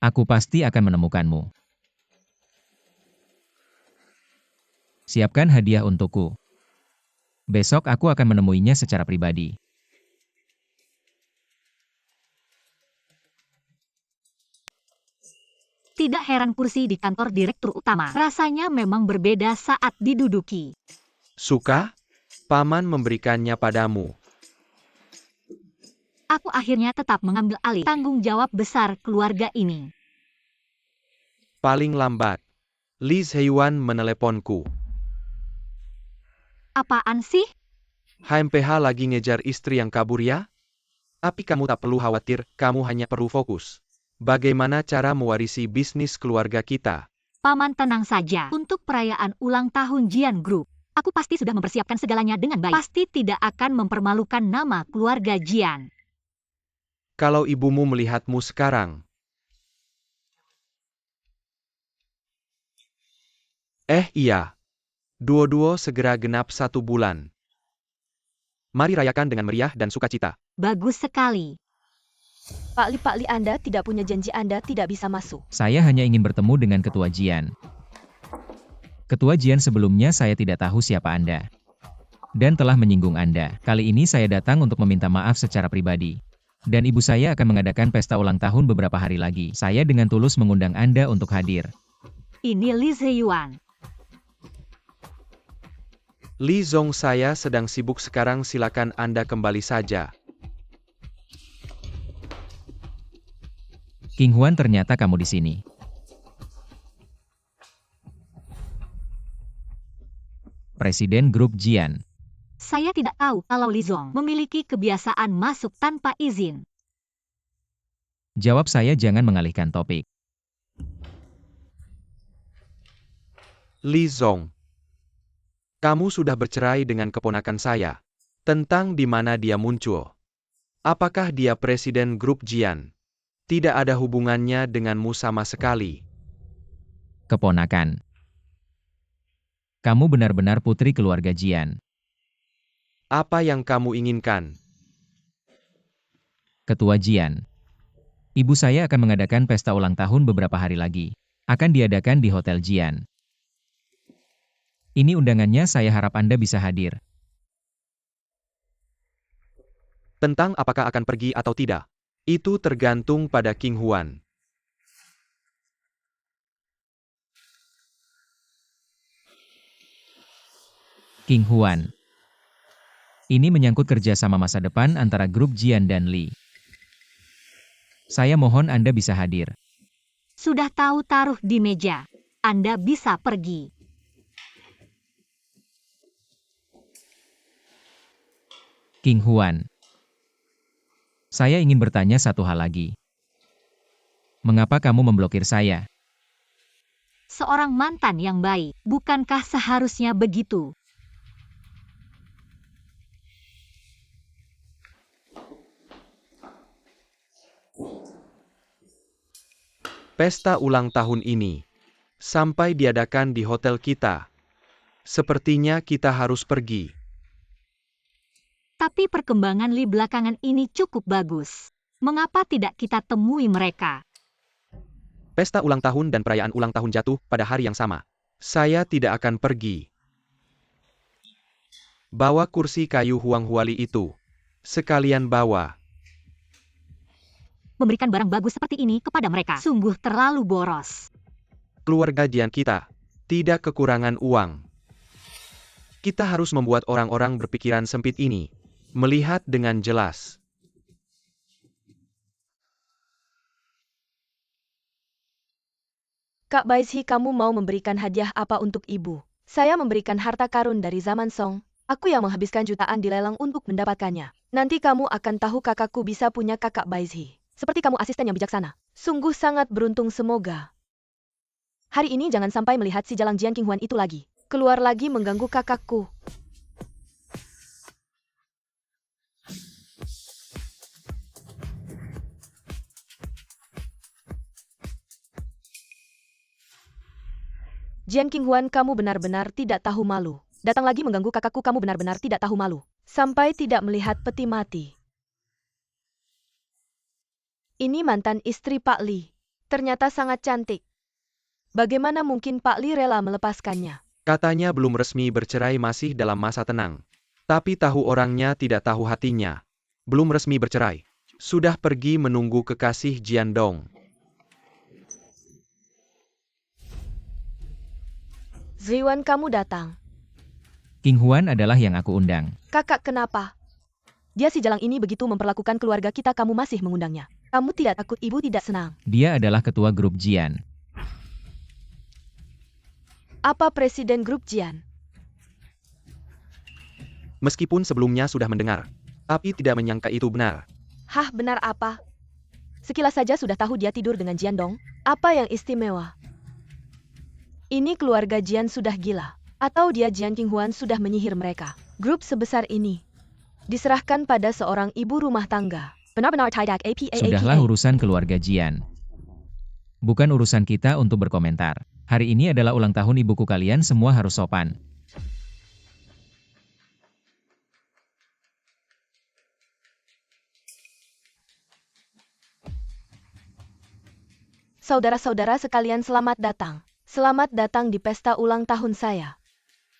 [SPEAKER 4] Aku pasti akan menemukanmu. Siapkan hadiah untukku. Besok aku akan menemuinya secara pribadi.
[SPEAKER 1] Tidak heran kursi di kantor direktur utama rasanya memang berbeda saat diduduki.
[SPEAKER 2] Suka? Paman memberikannya padamu.
[SPEAKER 1] Aku akhirnya tetap mengambil alih tanggung jawab besar keluarga ini.
[SPEAKER 2] Paling lambat. Lee Heyuan meneleponku.
[SPEAKER 1] Apaan sih?
[SPEAKER 2] HMPH lagi ngejar istri yang kabur ya? Tapi kamu tak perlu khawatir, kamu hanya perlu fokus. Bagaimana cara mewarisi bisnis keluarga kita?
[SPEAKER 1] Paman tenang saja. Untuk perayaan ulang tahun Jian Group, aku pasti sudah mempersiapkan segalanya dengan baik. Pasti tidak akan mempermalukan nama keluarga Jian.
[SPEAKER 2] Kalau ibumu melihatmu sekarang. Iya. Duo-duo segera genap 1 bulan. Mari rayakan dengan meriah dan sukacita.
[SPEAKER 1] Bagus sekali.
[SPEAKER 3] Pak Li, Anda tidak punya janji Anda tidak bisa masuk.
[SPEAKER 4] Saya hanya ingin bertemu dengan Ketua Jian. Ketua Jian sebelumnya saya tidak tahu siapa Anda. Dan telah menyinggung Anda. Kali ini saya datang untuk meminta maaf secara pribadi. Dan ibu saya akan mengadakan pesta ulang tahun beberapa hari lagi. Saya dengan tulus mengundang Anda untuk hadir.
[SPEAKER 1] Ini Lee Heyuan.
[SPEAKER 2] Li Zong, saya sedang sibuk sekarang, silakan Anda kembali saja.
[SPEAKER 4] King Huan, ternyata kamu di sini. Presiden Grup Jian.
[SPEAKER 1] Saya tidak tahu kalau Li Zong memiliki kebiasaan masuk tanpa izin.
[SPEAKER 4] Jawab saya, jangan mengalihkan topik.
[SPEAKER 2] Li Zong. Kamu sudah bercerai dengan keponakan saya. Tentang di mana dia muncul. Apakah dia presiden Grup Jian? Tidak ada hubungannya denganmu sama sekali.
[SPEAKER 4] Keponakan. Kamu benar-benar putri keluarga Jian.
[SPEAKER 2] Apa yang kamu inginkan?
[SPEAKER 4] Ketua Jian. Ibu saya akan mengadakan pesta ulang tahun beberapa hari lagi. Akan diadakan di Hotel Jian. Ini undangannya, saya harap Anda bisa hadir.
[SPEAKER 2] Tentang apakah akan pergi atau tidak, itu tergantung pada King Huan.
[SPEAKER 4] King Huan. Ini menyangkut kerjasama masa depan antara grup Jian dan Li. Saya mohon Anda bisa hadir.
[SPEAKER 1] Sudah tahu, taruh di meja. Anda bisa pergi.
[SPEAKER 4] King Huan. Saya ingin bertanya satu hal lagi. Mengapa kamu memblokir saya?
[SPEAKER 1] Seorang mantan yang baik, bukankah seharusnya begitu?
[SPEAKER 2] Pesta ulang tahun ini sampai diadakan di hotel kita. Sepertinya kita harus pergi.
[SPEAKER 1] Tapi perkembangan Li belakangan ini cukup bagus. Mengapa tidak kita temui mereka?
[SPEAKER 2] Pesta ulang tahun dan perayaan ulang tahun jatuh pada hari yang sama. Saya tidak akan pergi. Bawa kursi kayu Huang Huali itu. Sekalian bawa.
[SPEAKER 1] Memberikan barang bagus seperti ini kepada mereka sungguh terlalu boros.
[SPEAKER 2] Keluarga Jian kita tidak kekurangan uang. Kita harus membuat orang-orang berpikiran sempit ini melihat dengan jelas.
[SPEAKER 3] Kak Baizhi, kamu mau memberikan hadiah apa untuk ibu? Saya memberikan harta karun dari zaman Song. Aku yang menghabiskan jutaan di lelang untuk mendapatkannya. Nanti kamu akan tahu kakakku bisa punya kakak Baizhi. Seperti kamu, asisten yang bijaksana. Sungguh sangat beruntung, semoga. Hari ini jangan sampai melihat si jalang Jian King Huan itu lagi. Keluar lagi mengganggu kakakku. Jian King Huan, kamu benar-benar tidak tahu malu. Datang lagi mengganggu kakakku, kamu benar-benar tidak tahu malu. Sampai tidak melihat peti mati. Ini mantan istri Pak Li. Ternyata sangat cantik. Bagaimana mungkin Pak Li rela melepaskannya?
[SPEAKER 2] Katanya belum resmi bercerai, masih dalam masa tenang. Tapi tahu orangnya tidak tahu hatinya. Belum resmi bercerai. Sudah pergi menunggu kekasih Jian Dong.
[SPEAKER 3] Ziwan, kamu datang.
[SPEAKER 4] King Huan adalah yang aku undang.
[SPEAKER 3] Kakak, kenapa? Dia si jalang ini begitu memperlakukan keluarga kita, kamu masih mengundangnya. Kamu tidak takut ibu tidak senang?
[SPEAKER 4] Dia adalah ketua grup Jian.
[SPEAKER 3] Apa presiden grup Jian?
[SPEAKER 2] Meskipun sebelumnya sudah mendengar, tapi tidak menyangka itu benar.
[SPEAKER 3] Hah, benar apa? Sekilas saja sudah tahu dia tidur dengan Jian dong. Apa yang istimewa? Ini keluarga Jian sudah gila. Atau dia Jian King Huan sudah menyihir mereka. Grup sebesar ini diserahkan pada seorang ibu rumah tangga. Benar-benar tidak apa.
[SPEAKER 4] Sudahlah urusan keluarga Jian. Bukan urusan kita untuk berkomentar. Hari ini adalah ulang tahun ibuku, kalian semua harus sopan.
[SPEAKER 3] Saudara-saudara sekalian, selamat datang. Selamat datang di pesta ulang tahun saya.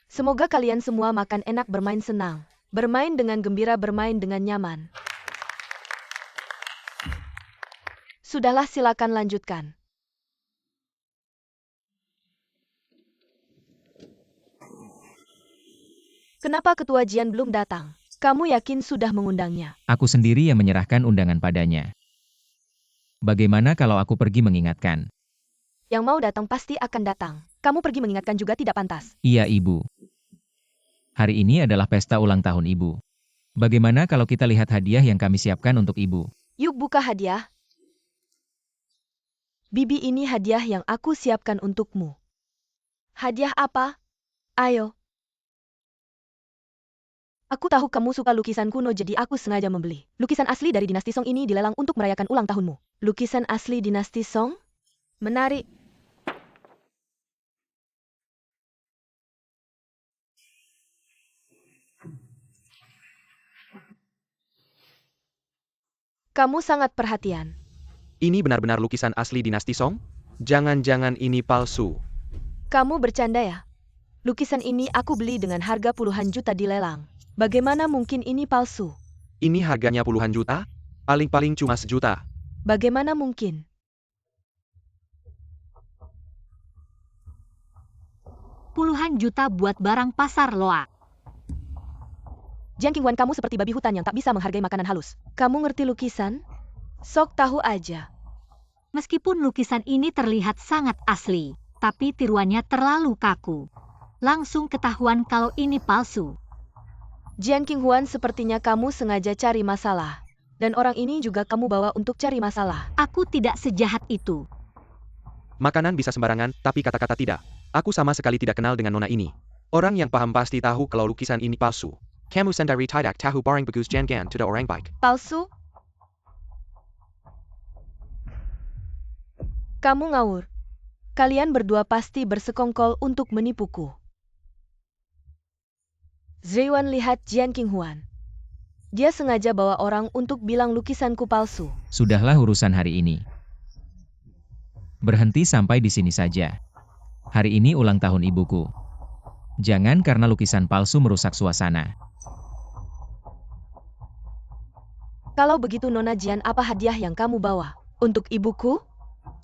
[SPEAKER 3] Semoga kalian semua makan enak, bermain senang. Bermain dengan gembira, bermain dengan nyaman. Sudahlah, silakan lanjutkan. Kenapa ketua Jian belum datang? Kamu yakin sudah mengundangnya?
[SPEAKER 4] Aku sendiri yang menyerahkan undangan padanya. Bagaimana kalau aku pergi mengingatkan?
[SPEAKER 3] Yang mau datang pasti akan datang. Kamu pergi mengingatkan juga tidak pantas.
[SPEAKER 4] Iya, Ibu. Hari ini adalah pesta ulang tahun Ibu. Bagaimana kalau kita lihat hadiah yang kami siapkan untuk Ibu?
[SPEAKER 3] Yuk buka hadiah. Bibi, ini hadiah yang aku siapkan untukmu. Hadiah apa? Ayo. Aku tahu kamu suka lukisan kuno, jadi aku sengaja membeli. Lukisan asli dari dinasti Song ini dilelang untuk merayakan ulang tahunmu. Lukisan asli dinasti Song? Menarik. Kamu sangat perhatian.
[SPEAKER 2] Ini benar-benar lukisan asli dinasti Song? Jangan-jangan ini palsu.
[SPEAKER 3] Kamu bercanda ya? Lukisan ini aku beli dengan harga puluhan juta di lelang. Bagaimana mungkin ini palsu?
[SPEAKER 2] Ini harganya puluhan juta? Paling-paling cuma 1 juta.
[SPEAKER 3] Bagaimana mungkin?
[SPEAKER 1] Puluhan juta buat barang pasar loak.
[SPEAKER 3] Jian King Huan, kamu seperti babi hutan yang tak bisa menghargai makanan halus. Kamu ngerti lukisan? Sok tahu aja.
[SPEAKER 1] Meskipun lukisan ini terlihat sangat asli, tapi tiruannya terlalu kaku. Langsung ketahuan kalau ini palsu.
[SPEAKER 3] Jian King Huan, sepertinya kamu sengaja cari masalah. Dan orang ini juga kamu bawa untuk cari masalah.
[SPEAKER 1] Aku tidak sejahat itu.
[SPEAKER 2] Makanan bisa sembarangan, tapi kata-kata tidak. Aku sama sekali tidak kenal dengan nona ini. Orang yang paham pasti tahu kalau lukisan ini palsu. Kamu sendiri tidak tahu barang bagus jangan tidak orang baik.
[SPEAKER 3] Palsu? Kamu ngawur. Kalian berdua pasti bersekongkol untuk menipuku. Ziwan lihat Jian King Huan. Dia sengaja bawa orang untuk bilang lukisanku palsu.
[SPEAKER 4] Sudahlah urusan hari ini. Berhenti sampai di sini saja. Hari ini ulang tahun ibuku. Jangan karena lukisan palsu merusak suasana.
[SPEAKER 3] Kalau begitu Nona Jian, apa hadiah yang kamu bawa? Untuk ibuku?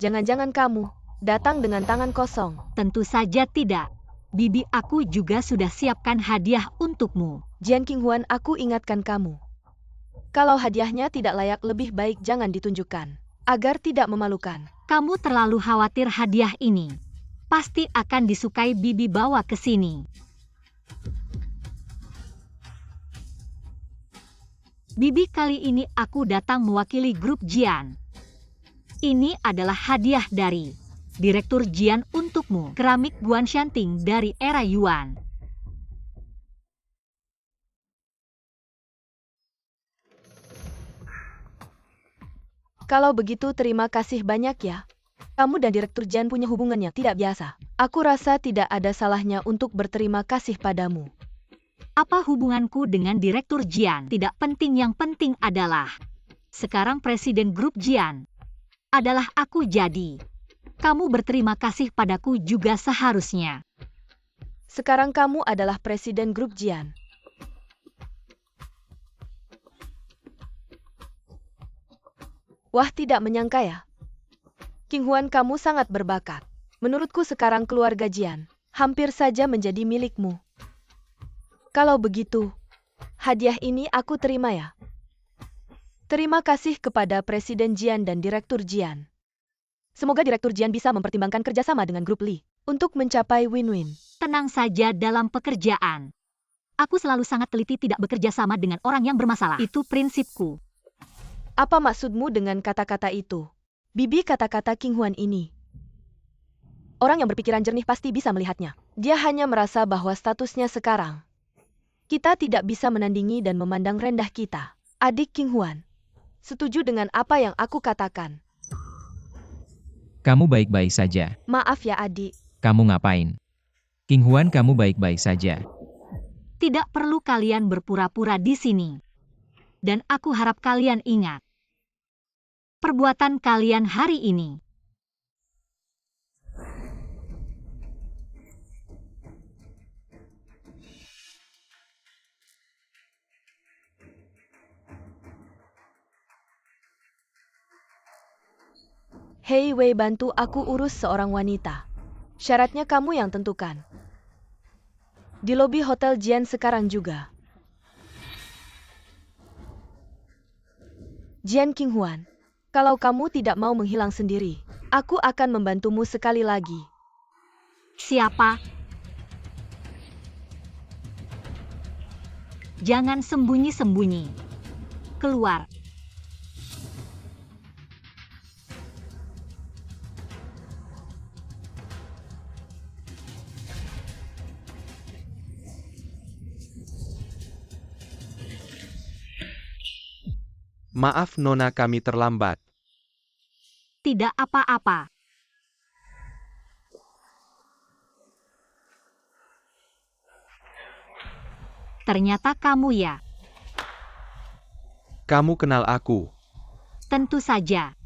[SPEAKER 3] Jangan-jangan kamu datang dengan tangan kosong.
[SPEAKER 1] Tentu saja tidak. Bibi, aku juga sudah siapkan hadiah untukmu.
[SPEAKER 3] Jian King Huan, aku ingatkan kamu. Kalau hadiahnya tidak layak, lebih baik jangan ditunjukkan. Agar tidak memalukan.
[SPEAKER 1] Kamu terlalu khawatir hadiah ini. Pasti akan disukai Bibi bawa ke sini. Bibi, kali ini aku datang mewakili grup Jian. Ini adalah hadiah dari Direktur Jian untukmu. Keramik Guanshanting dari era Yuan.
[SPEAKER 3] Kalau begitu terima kasih banyak ya. Kamu dan Direktur Jian punya hubungan yang tidak biasa. Aku rasa tidak ada salahnya untuk berterima kasih padamu.
[SPEAKER 1] Apa hubunganku dengan Direktur Jian? Tidak penting, yang penting adalah sekarang Presiden Grup Jian adalah aku, jadi kamu berterima kasih padaku juga seharusnya.
[SPEAKER 3] Sekarang kamu adalah Presiden Grup Jian. Wah, tidak menyangka ya. King Huan, kamu sangat berbakat. Menurutku sekarang keluarga Jian hampir saja menjadi milikmu. Kalau begitu, hadiah ini aku terima ya. Terima kasih kepada Presiden Jian dan Direktur Jian. Semoga Direktur Jian bisa mempertimbangkan kerjasama dengan Grup Li untuk mencapai win-win.
[SPEAKER 1] Tenang saja dalam pekerjaan. Aku selalu sangat teliti tidak bekerja sama dengan orang yang bermasalah. Itu prinsipku.
[SPEAKER 3] Apa maksudmu dengan kata-kata itu? Bibi, kata-kata King Huan ini. Orang yang berpikiran jernih pasti bisa melihatnya. Dia hanya merasa bahwa statusnya sekarang. Kita tidak bisa menandingi dan memandang rendah kita. Adik King Huan. Setuju dengan apa yang aku katakan.
[SPEAKER 4] Kamu baik-baik saja.
[SPEAKER 3] Maaf ya adik.
[SPEAKER 4] Kamu ngapain? King Huan, kamu baik-baik saja.
[SPEAKER 1] Tidak perlu kalian berpura-pura di sini. Dan aku harap kalian ingat. Perbuatan kalian hari ini.
[SPEAKER 3] Hei Wei, bantu aku urus seorang wanita. Syaratnya kamu yang tentukan. Di lobi Hotel Jian sekarang juga. Jian King Huan, kalau kamu tidak mau menghilang sendiri, aku akan membantumu sekali lagi.
[SPEAKER 1] Siapa? Jangan sembunyi-sembunyi. Keluar.
[SPEAKER 2] Maaf Nona, kami terlambat.
[SPEAKER 1] Tidak apa-apa. Ternyata kamu ya.
[SPEAKER 2] Kamu kenal aku.
[SPEAKER 1] Tentu saja.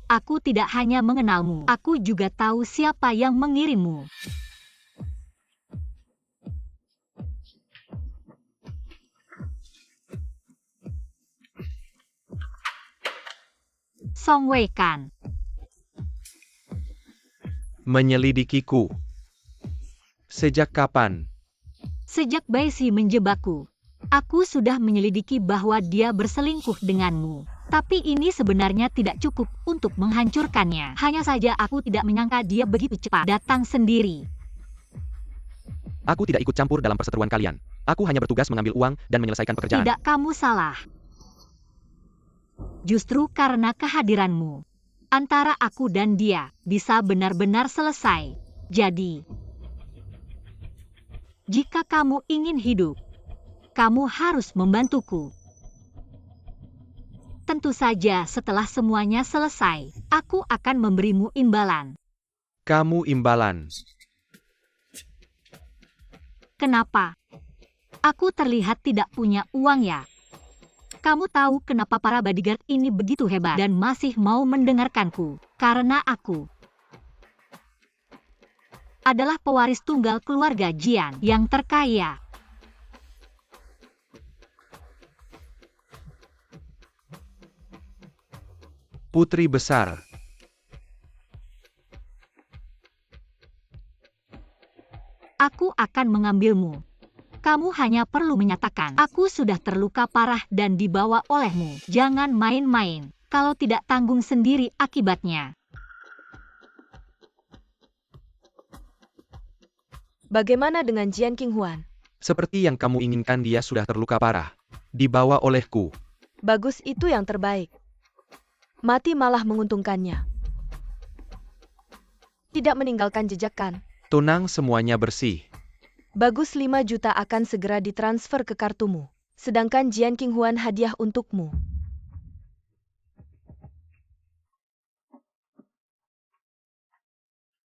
[SPEAKER 1] Aku tidak hanya mengenalmu, aku juga tahu siapa yang mengirimmu. Song Wei kan.
[SPEAKER 2] Menyelidikiku. Sejak kapan?
[SPEAKER 1] Sejak Baisi menjebakku. Aku sudah menyelidiki bahwa dia berselingkuh denganmu. Tapi ini sebenarnya tidak cukup untuk menghancurkannya. Hanya saja aku tidak menyangka dia begitu cepat datang sendiri.
[SPEAKER 2] Aku tidak ikut campur dalam perseteruan kalian. Aku hanya bertugas mengambil uang dan menyelesaikan pekerjaan.
[SPEAKER 1] Tidak, kamu salah. Justru karena kehadiranmu, antara aku dan dia bisa benar-benar selesai. Jadi, jika kamu ingin hidup, kamu harus membantuku. Tentu saja setelah semuanya selesai, aku akan memberimu imbalan.
[SPEAKER 2] Kamu imbalan.
[SPEAKER 1] Kenapa? Aku terlihat tidak punya uang ya? Kamu tahu kenapa para bodyguard ini begitu hebat dan masih mau mendengarkanku? Karena aku adalah pewaris tunggal keluarga Jian yang terkaya.
[SPEAKER 2] Putri besar.
[SPEAKER 1] Aku akan mengambilmu. Kamu hanya perlu menyatakan, aku sudah terluka parah dan dibawa olehmu. Jangan main-main, kalau tidak tanggung sendiri akibatnya.
[SPEAKER 3] Bagaimana dengan Jian King Huan?
[SPEAKER 2] Seperti yang kamu inginkan, dia sudah terluka parah. Dibawa olehku.
[SPEAKER 3] Bagus, itu yang terbaik. Mati malah menguntungkannya. Tidak meninggalkan jejak kan?
[SPEAKER 2] Tunang, semuanya bersih.
[SPEAKER 3] Bagus, 5 juta akan segera ditransfer ke kartumu. Sedangkan Jian King Huan hadiah untukmu.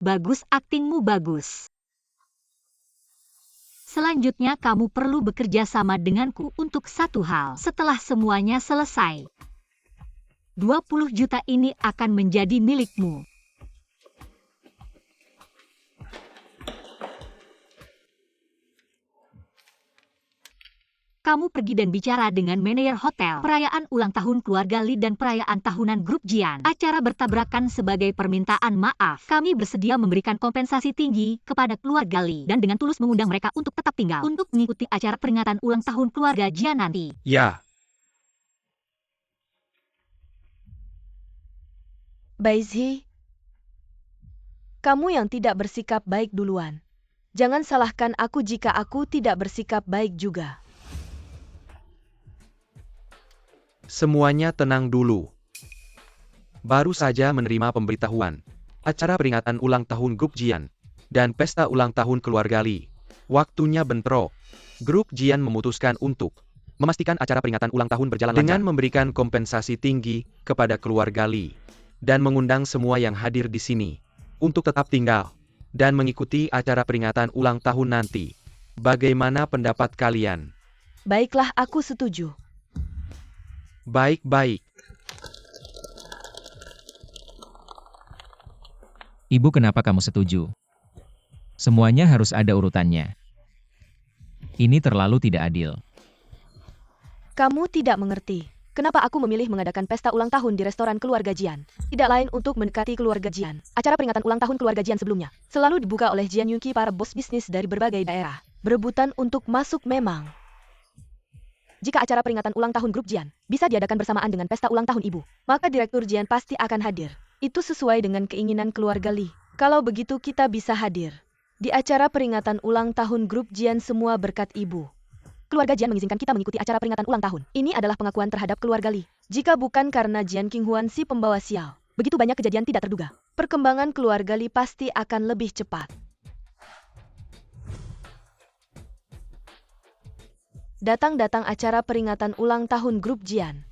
[SPEAKER 1] Bagus, aktingmu bagus. Selanjutnya kamu perlu bekerja sama denganku untuk satu hal. Setelah semuanya selesai, 20 juta ini akan menjadi milikmu. Kamu pergi dan bicara dengan manajer hotel. Perayaan ulang tahun keluarga Lee dan perayaan tahunan grup Jian. Acara bertabrakan sebagai permintaan maaf. Kami bersedia memberikan kompensasi tinggi kepada keluarga Lee dan dengan tulus mengundang mereka untuk tetap tinggal untuk mengikuti acara peringatan ulang tahun keluarga Jian nanti.
[SPEAKER 2] Ya,
[SPEAKER 3] Baizhi, kamu yang tidak bersikap baik duluan. Jangan salahkan aku jika aku tidak bersikap baik juga.
[SPEAKER 2] semuanya tenang dulu. Baru saja menerima pemberitahuan. Acara peringatan ulang tahun grup Jian dan pesta ulang tahun keluarga Lee. Waktunya bentrok. Grup Jian memutuskan untuk memastikan acara peringatan ulang tahun berjalan lancar dengan memberikan kompensasi tinggi kepada keluarga Lee dan mengundang semua yang hadir di sini untuk tetap tinggal dan mengikuti acara peringatan ulang tahun nanti. Bagaimana pendapat kalian?
[SPEAKER 3] Baiklah, aku setuju.
[SPEAKER 2] Baik-baik.
[SPEAKER 4] Ibu, kenapa kamu setuju? Semuanya harus ada urutannya. Ini terlalu tidak adil.
[SPEAKER 3] Kamu tidak mengerti. Kenapa aku memilih mengadakan pesta ulang tahun di restoran keluarga Jian? Tidak lain untuk mendekati keluarga Jian. Acara peringatan ulang tahun keluarga Jian sebelumnya selalu dibuka oleh Jian Yunqi para bos bisnis dari berbagai daerah. Berebutan untuk masuk memang. Jika acara peringatan ulang tahun grup Jian bisa diadakan bersamaan dengan pesta ulang tahun ibu, maka direktur Jian pasti akan hadir. Itu sesuai dengan keinginan keluarga Lee. Kalau begitu kita bisa hadir di acara peringatan ulang tahun grup Jian semua berkat ibu. Keluarga Jian mengizinkan kita mengikuti acara peringatan ulang tahun. Ini adalah pengakuan terhadap keluarga Lee. Jika bukan karena Jian Qinghuan si pembawa sial, begitu banyak kejadian tidak terduga, perkembangan keluarga Lee pasti akan lebih cepat. Datang-datang acara peringatan ulang tahun grup Jian.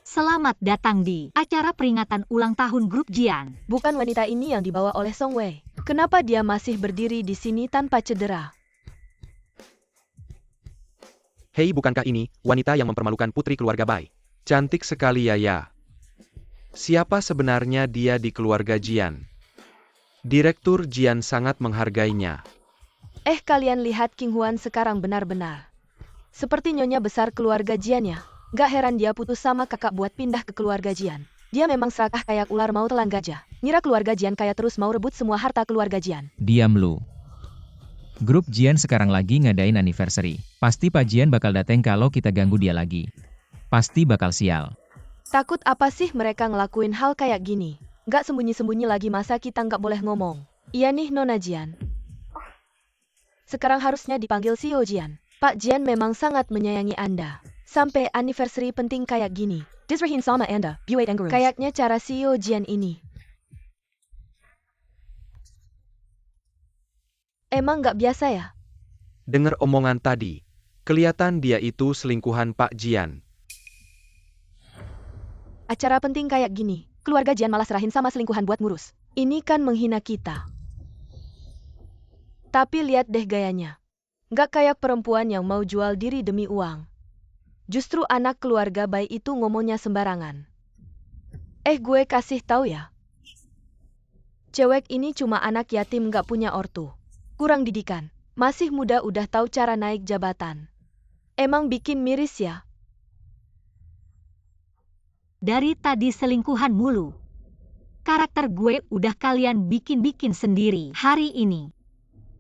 [SPEAKER 1] Selamat datang di acara peringatan ulang tahun grup Jian.
[SPEAKER 3] Bukan wanita ini yang dibawa oleh Song Wei. Kenapa dia masih berdiri di sini tanpa cedera?
[SPEAKER 2] Hei, bukankah ini wanita yang mempermalukan putri keluarga Bai? Cantik sekali ya. Siapa sebenarnya dia di keluarga Jian? Direktur Jian sangat menghargainya.
[SPEAKER 3] Kalian lihat Qinghuan sekarang benar-benar seperti nyonya besar keluarga Jian ya. Gak heran dia putus sama kakak buat pindah ke keluarga Jian. Dia memang serakah kayak ular mau telan gajah. Ngira keluarga Jian kaya terus mau rebut semua harta keluarga Jian.
[SPEAKER 4] Diam lu. Grup Jian sekarang lagi ngadain anniversary. Pasti Pak Jian bakal dateng kalau kita ganggu dia lagi. Pasti bakal sial.
[SPEAKER 3] Takut apa sih mereka ngelakuin hal kayak gini? Gak sembunyi-sembunyi lagi, masa kita gak boleh ngomong? Iya nih Nona Jian. Sekarang harusnya dipanggil CEO Jian. Pak Jian memang sangat menyayangi Anda. Sampai anniversary penting kayak gini. Disrahin sama Anda, buat enggerums. Kayaknya cara CEO Jian ini emang gak biasa ya?
[SPEAKER 2] Dengar omongan tadi. Kelihatan dia itu selingkuhan Pak Jian.
[SPEAKER 3] Acara penting kayak gini, keluarga Jian malah serahin sama selingkuhan buat ngurus. Ini kan menghina kita. Tapi lihat deh gayanya. Gak kayak perempuan yang mau jual diri demi uang. Justru anak keluarga Bai itu ngomongnya sembarangan. Gue kasih tahu ya. Cewek ini cuma anak yatim gak punya ortu. Kurang didikan. Masih muda udah tahu cara naik jabatan. Emang bikin miris ya.
[SPEAKER 1] Dari tadi selingkuhan mulu. Karakter gue udah kalian bikin-bikin sendiri. Hari ini,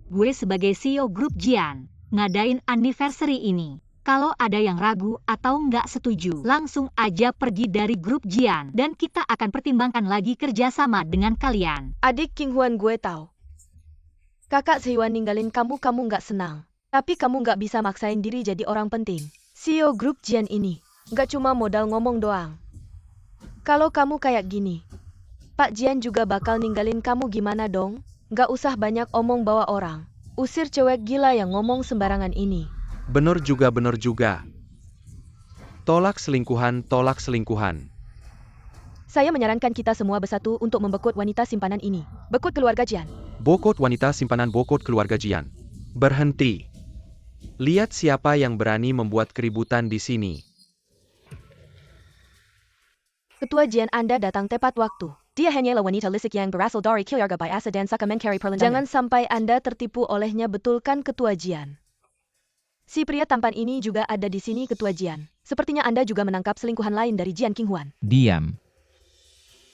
[SPEAKER 1] gue sebagai CEO grup Jian, ngadain anniversary ini. Kalau ada yang ragu atau nggak setuju, langsung aja pergi dari grup Jian. Dan kita akan pertimbangkan lagi kerjasama dengan kalian.
[SPEAKER 3] Adik Qinghuan, gue tahu. Kakak Seiwan ninggalin kamu nggak senang. Tapi kamu nggak bisa maksain diri jadi orang penting. CEO grup Jian ini, nggak cuma modal ngomong doang. Kalau kamu kayak gini, Pak Jian juga bakal ninggalin kamu, gimana dong? Nggak usah banyak omong bawa orang. Usir cewek gila yang ngomong sembarangan ini.
[SPEAKER 2] Bener juga. Tolak selingkuhan.
[SPEAKER 3] Saya menyarankan kita semua bersatu untuk membekut wanita simpanan ini. Bekut keluarga Jian.
[SPEAKER 2] Bokot wanita simpanan bokot keluarga Jian. Berhenti. Lihat siapa yang berani membuat keributan di sini.
[SPEAKER 3] Ketua Jian, Anda datang tepat waktu. Dia hanyalah wanita lisik yang berasal dari keluarga biasa dan suka mencari perlendangan. Jangan sampai Anda tertipu olehnya, betulkan Ketua Jian? Si pria tampan ini juga ada di sini, Ketua Jian. Sepertinya Anda juga menangkap selingkuhan lain dari Jian Qinghuan.
[SPEAKER 4] Diam.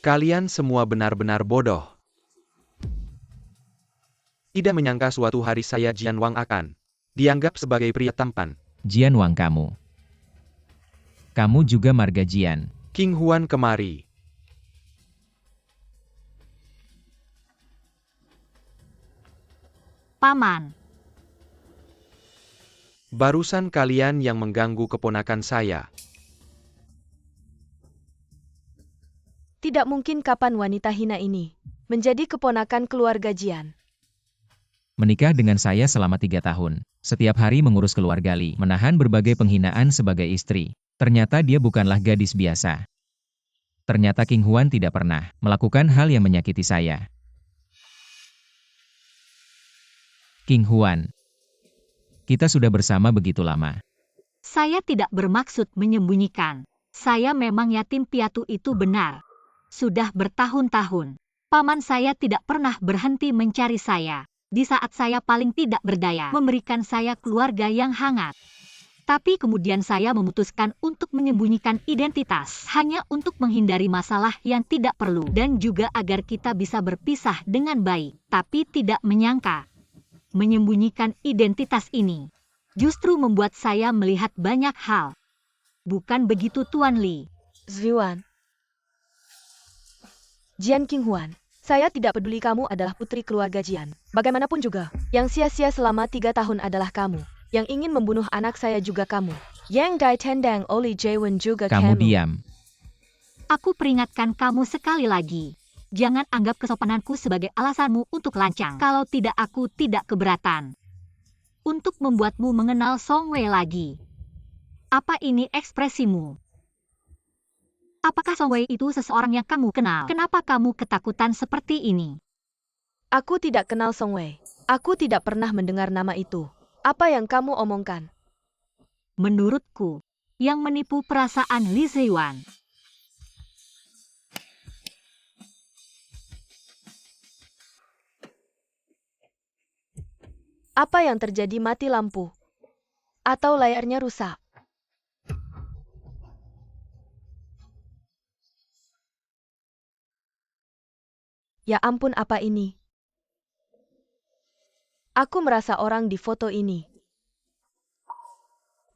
[SPEAKER 2] Kalian semua benar-benar bodoh. Tidak menyangka suatu hari saya Jian Wang akan dianggap sebagai pria tampan.
[SPEAKER 4] Jian Wang kamu. Kamu juga marga Jian.
[SPEAKER 2] Qinghuan kemari.
[SPEAKER 1] Paman.
[SPEAKER 2] Barusan kalian yang mengganggu keponakan saya.
[SPEAKER 3] Tidak mungkin kapan wanita hina ini menjadi keponakan keluarga Jian.
[SPEAKER 4] Menikah dengan saya selama 3 tahun. Setiap hari mengurus keluarga Li, menahan berbagai penghinaan sebagai istri. Ternyata dia bukanlah gadis biasa. Ternyata Qinghuan tidak pernah melakukan hal yang menyakiti saya. Qinghuan, kita sudah bersama begitu lama.
[SPEAKER 1] Saya tidak bermaksud menyembunyikan. Saya memang yatim piatu, itu benar. Sudah bertahun-tahun. Paman saya tidak pernah berhenti mencari saya. Di saat saya paling tidak berdaya, memberikan saya keluarga yang hangat. Tapi kemudian saya memutuskan untuk menyembunyikan identitas, hanya untuk menghindari masalah yang tidak perlu, dan juga agar kita bisa berpisah dengan baik. Tapi tidak menyangka, menyembunyikan identitas ini justru membuat saya melihat banyak hal. Bukan begitu, Tuan Li?
[SPEAKER 3] Ziyuan. Jian Qinghuan, saya tidak peduli kamu adalah putri keluarga Jian. Bagaimanapun juga, yang sia-sia selama 3 tahun adalah kamu. Yang ingin membunuh anak saya juga kamu. Yang Dai Tendang Oli Jaewen juga
[SPEAKER 4] Kamu diam.
[SPEAKER 1] Aku peringatkan kamu sekali lagi. Jangan anggap kesopananku sebagai alasanmu untuk lancang. Kalau tidak, aku tidak keberatan untuk membuatmu mengenal Song Wei lagi. Apa ini ekspresimu? Apakah Song Wei itu seseorang yang kamu kenal? Kenapa kamu ketakutan seperti ini?
[SPEAKER 3] Aku tidak kenal Song Wei. Aku tidak pernah mendengar nama itu. Apa yang kamu omongkan?
[SPEAKER 1] Menurutku, yang menipu perasaan Li Ziyuan.
[SPEAKER 3] Apa yang terjadi? Mati lampu? Atau layarnya rusak? Ya ampun, apa ini? Aku merasa orang di foto ini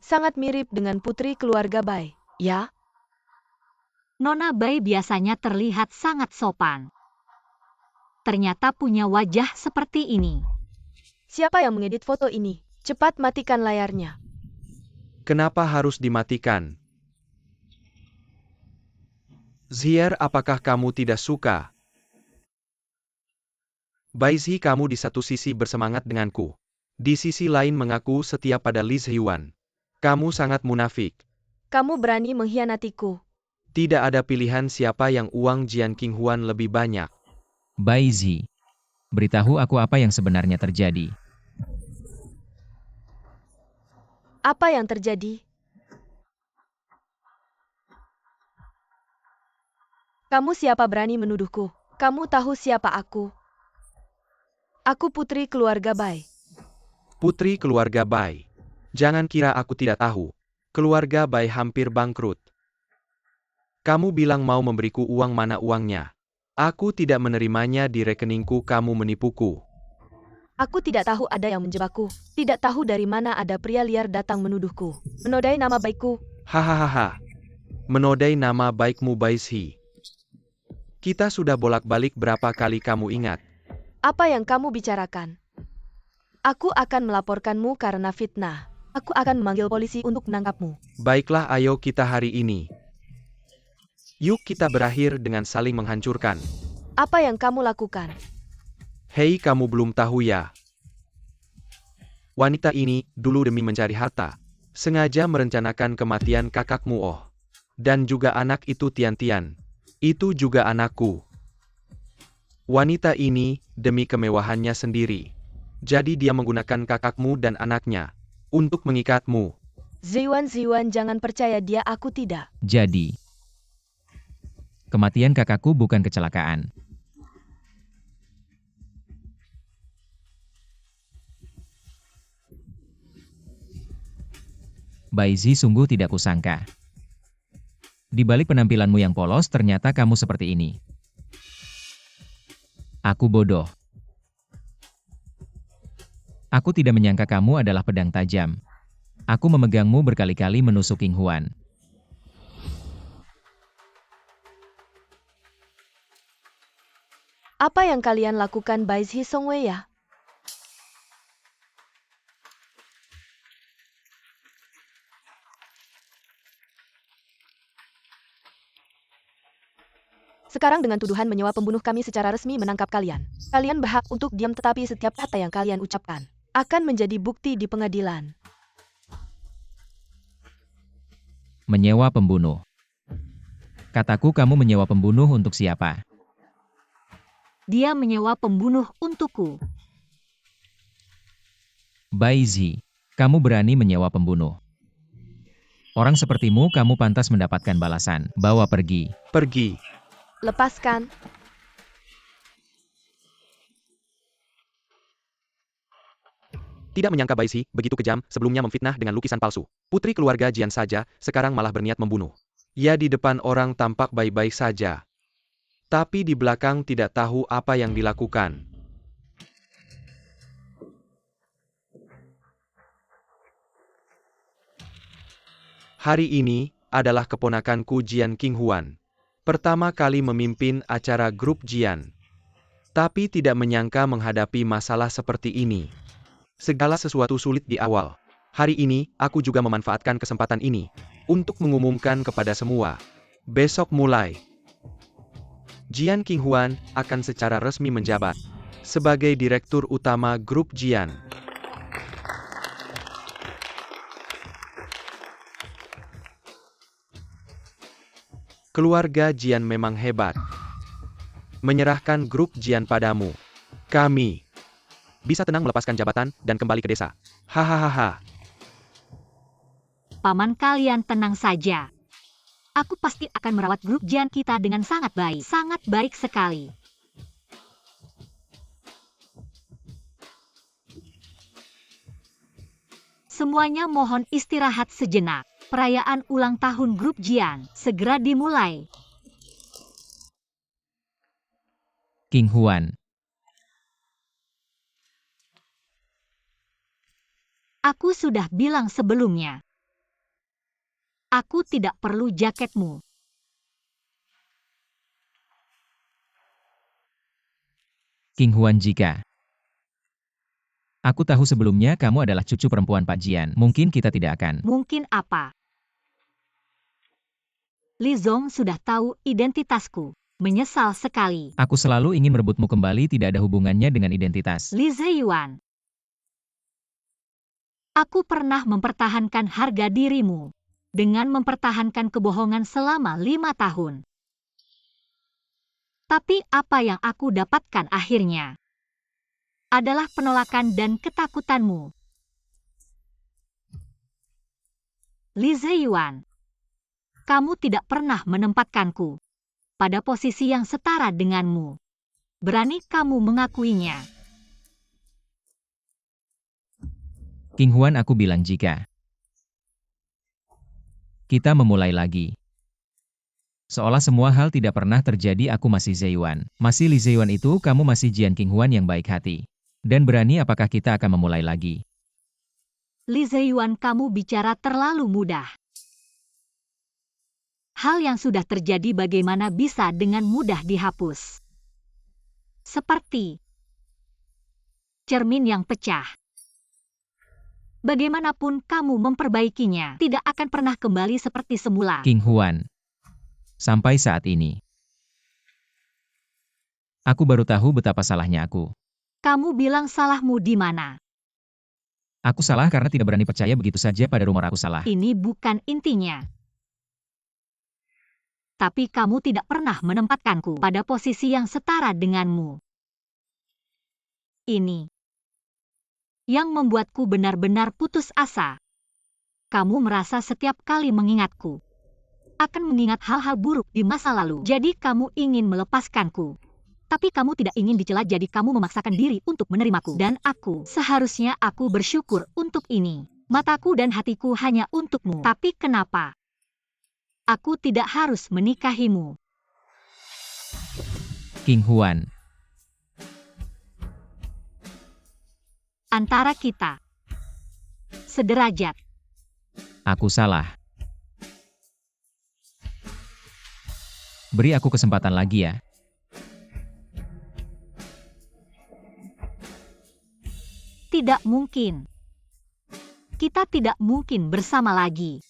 [SPEAKER 3] sangat mirip dengan putri keluarga Bai, ya?
[SPEAKER 1] Nona Bai biasanya terlihat sangat sopan. Ternyata punya wajah seperti ini.
[SPEAKER 3] Siapa yang mengedit foto ini? Cepat matikan layarnya.
[SPEAKER 2] Kenapa harus dimatikan? Zier, apakah kamu tidak suka? Baizi, kamu di satu sisi bersemangat denganku. Di sisi lain mengaku setia pada Li Ziyuan. Kamu sangat munafik.
[SPEAKER 3] Kamu berani mengkhianatiku.
[SPEAKER 2] Tidak ada pilihan siapa yang uang Jian Qinghuan lebih banyak.
[SPEAKER 4] Baizi, beritahu aku apa yang sebenarnya terjadi.
[SPEAKER 3] Apa yang terjadi? Kamu siapa berani menuduhku? Kamu tahu siapa aku? Aku putri keluarga Bai.
[SPEAKER 2] Putri keluarga Bai. Jangan kira aku tidak tahu. Keluarga Bai hampir bangkrut. Kamu bilang mau memberiku uang, mana uangnya? Aku tidak menerimanya di rekeningku, kamu menipuku.
[SPEAKER 3] Aku tidak tahu ada yang menjebakku. Tidak tahu dari mana ada pria liar datang menuduhku. Menodai nama baikku.
[SPEAKER 2] Hahaha. Menodai nama baikmu, Baizi. Kita sudah bolak-balik berapa kali, kamu ingat?
[SPEAKER 3] Apa yang kamu bicarakan? Aku akan melaporkanmu karena fitnah. Aku akan memanggil polisi untuk menangkapmu.
[SPEAKER 2] Baiklah, ayo kita hari ini. Yuk kita berakhir dengan saling menghancurkan.
[SPEAKER 3] Apa yang kamu lakukan?
[SPEAKER 2] Hei, kamu belum tahu ya? Wanita ini, dulu demi mencari harta, sengaja merencanakan kematian kakakmu Oh. Dan juga anak itu Tian-Tian. Itu juga anakku. Wanita ini, demi kemewahannya sendiri. Jadi dia menggunakan kakakmu dan anaknya untuk mengikatmu.
[SPEAKER 3] Ziyuan, jangan percaya dia, aku tidak.
[SPEAKER 4] Jadi, Kematian kakakku bukan kecelakaan. Baizi sungguh tidak kusangka. Di balik penampilanmu yang polos ternyata kamu seperti ini. Aku bodoh. Aku tidak menyangka kamu adalah pedang tajam. Aku memegangmu berkali-kali menusuk King Huan.
[SPEAKER 3] Apa yang kalian lakukan Baizi Songwei ya? Sekarang dengan tuduhan menyewa pembunuh kami secara resmi menangkap kalian. Kalian berhak untuk diam tetapi setiap kata yang kalian ucapkan akan menjadi bukti di pengadilan.
[SPEAKER 4] Menyewa pembunuh. Kataku kamu menyewa pembunuh untuk siapa?
[SPEAKER 1] Dia menyewa pembunuh untukku.
[SPEAKER 4] Baizi, kamu berani menyewa pembunuh. Orang sepertimu kamu pantas mendapatkan balasan. Bawa pergi.
[SPEAKER 2] Pergi.
[SPEAKER 3] Lepaskan.
[SPEAKER 2] Tidak menyangka Baizi begitu kejam, sebelumnya memfitnah dengan lukisan palsu. Putri keluarga Jian saja, sekarang malah berniat membunuh. Ia di depan orang tampak baik-baik saja. Tapi di belakang tidak tahu apa yang dilakukan. Hari ini adalah keponakanku Jian King Huan. Pertama kali memimpin acara grup Jian. Tapi tidak menyangka menghadapi masalah seperti ini. Segala sesuatu sulit di awal. Hari ini, aku juga memanfaatkan kesempatan ini untuk mengumumkan kepada semua. Besok mulai, Jian King Huan akan secara resmi menjabat sebagai Direktur Utama Grup Jian. Keluarga Jian memang hebat. Menyerahkan Grup Jian padamu. Kami bisa tenang melepaskan jabatan dan kembali ke desa. Hahaha.
[SPEAKER 1] Paman kalian tenang saja. Aku pasti akan merawat grup Jian kita dengan sangat baik sekali. Semuanya mohon istirahat sejenak. Perayaan ulang tahun grup Jian segera dimulai.
[SPEAKER 4] King Huan,
[SPEAKER 1] Aku sudah bilang sebelumnya. Aku tidak perlu jaketmu.
[SPEAKER 4] King Huan jika. Aku tahu sebelumnya kamu adalah cucu perempuan Pak Jian. Mungkin kita tidak akan.
[SPEAKER 1] Mungkin apa? Li Zong sudah tahu identitasku. Menyesal sekali.
[SPEAKER 4] Aku selalu ingin merebutmu kembali, tidak ada hubungannya dengan identitas.
[SPEAKER 1] Li Ziyuan. Aku pernah mempertahankan harga dirimu dengan mempertahankan kebohongan selama 5 tahun. Tapi apa yang aku dapatkan akhirnya adalah penolakan dan ketakutanmu. Li Ziyuan, kamu tidak pernah menempatkanku pada posisi yang setara denganmu. Berani kamu mengakuinya?
[SPEAKER 4] King Huan, aku bilang jika kita memulai lagi. Seolah semua hal tidak pernah terjadi, aku masih Ziyuan. Masih Li Ziyuan itu, kamu masih Jian King Huan yang baik hati. Dan berani, apakah kita akan memulai lagi?
[SPEAKER 1] Li Ziyuan, kamu bicara terlalu mudah. Hal yang sudah terjadi bagaimana bisa dengan mudah dihapus? Seperti cermin yang pecah. Bagaimanapun kamu memperbaikinya, tidak akan pernah kembali seperti semula.
[SPEAKER 4] King Huan, sampai saat ini, aku baru tahu betapa salahnya aku.
[SPEAKER 1] Kamu bilang salahmu di mana?
[SPEAKER 4] Aku salah karena tidak berani percaya begitu saja pada rumor aku salah.
[SPEAKER 1] Ini bukan intinya. Tapi kamu tidak pernah menempatkanku pada posisi yang setara denganmu. Ini yang membuatku benar-benar putus asa. Kamu merasa setiap kali mengingatku, akan mengingat hal-hal buruk di masa lalu. Jadi kamu ingin melepaskanku. Tapi kamu tidak ingin dicela, jadi kamu memaksakan diri untuk menerimaku. Dan seharusnya aku bersyukur untuk ini. Mataku dan hatiku hanya untukmu. Tapi kenapa aku tidak harus menikahimu?
[SPEAKER 4] King Huan.
[SPEAKER 1] Antara kita sederajat.
[SPEAKER 4] Aku salah. Beri aku kesempatan lagi ya.
[SPEAKER 1] Tidak mungkin. Kita tidak mungkin bersama lagi.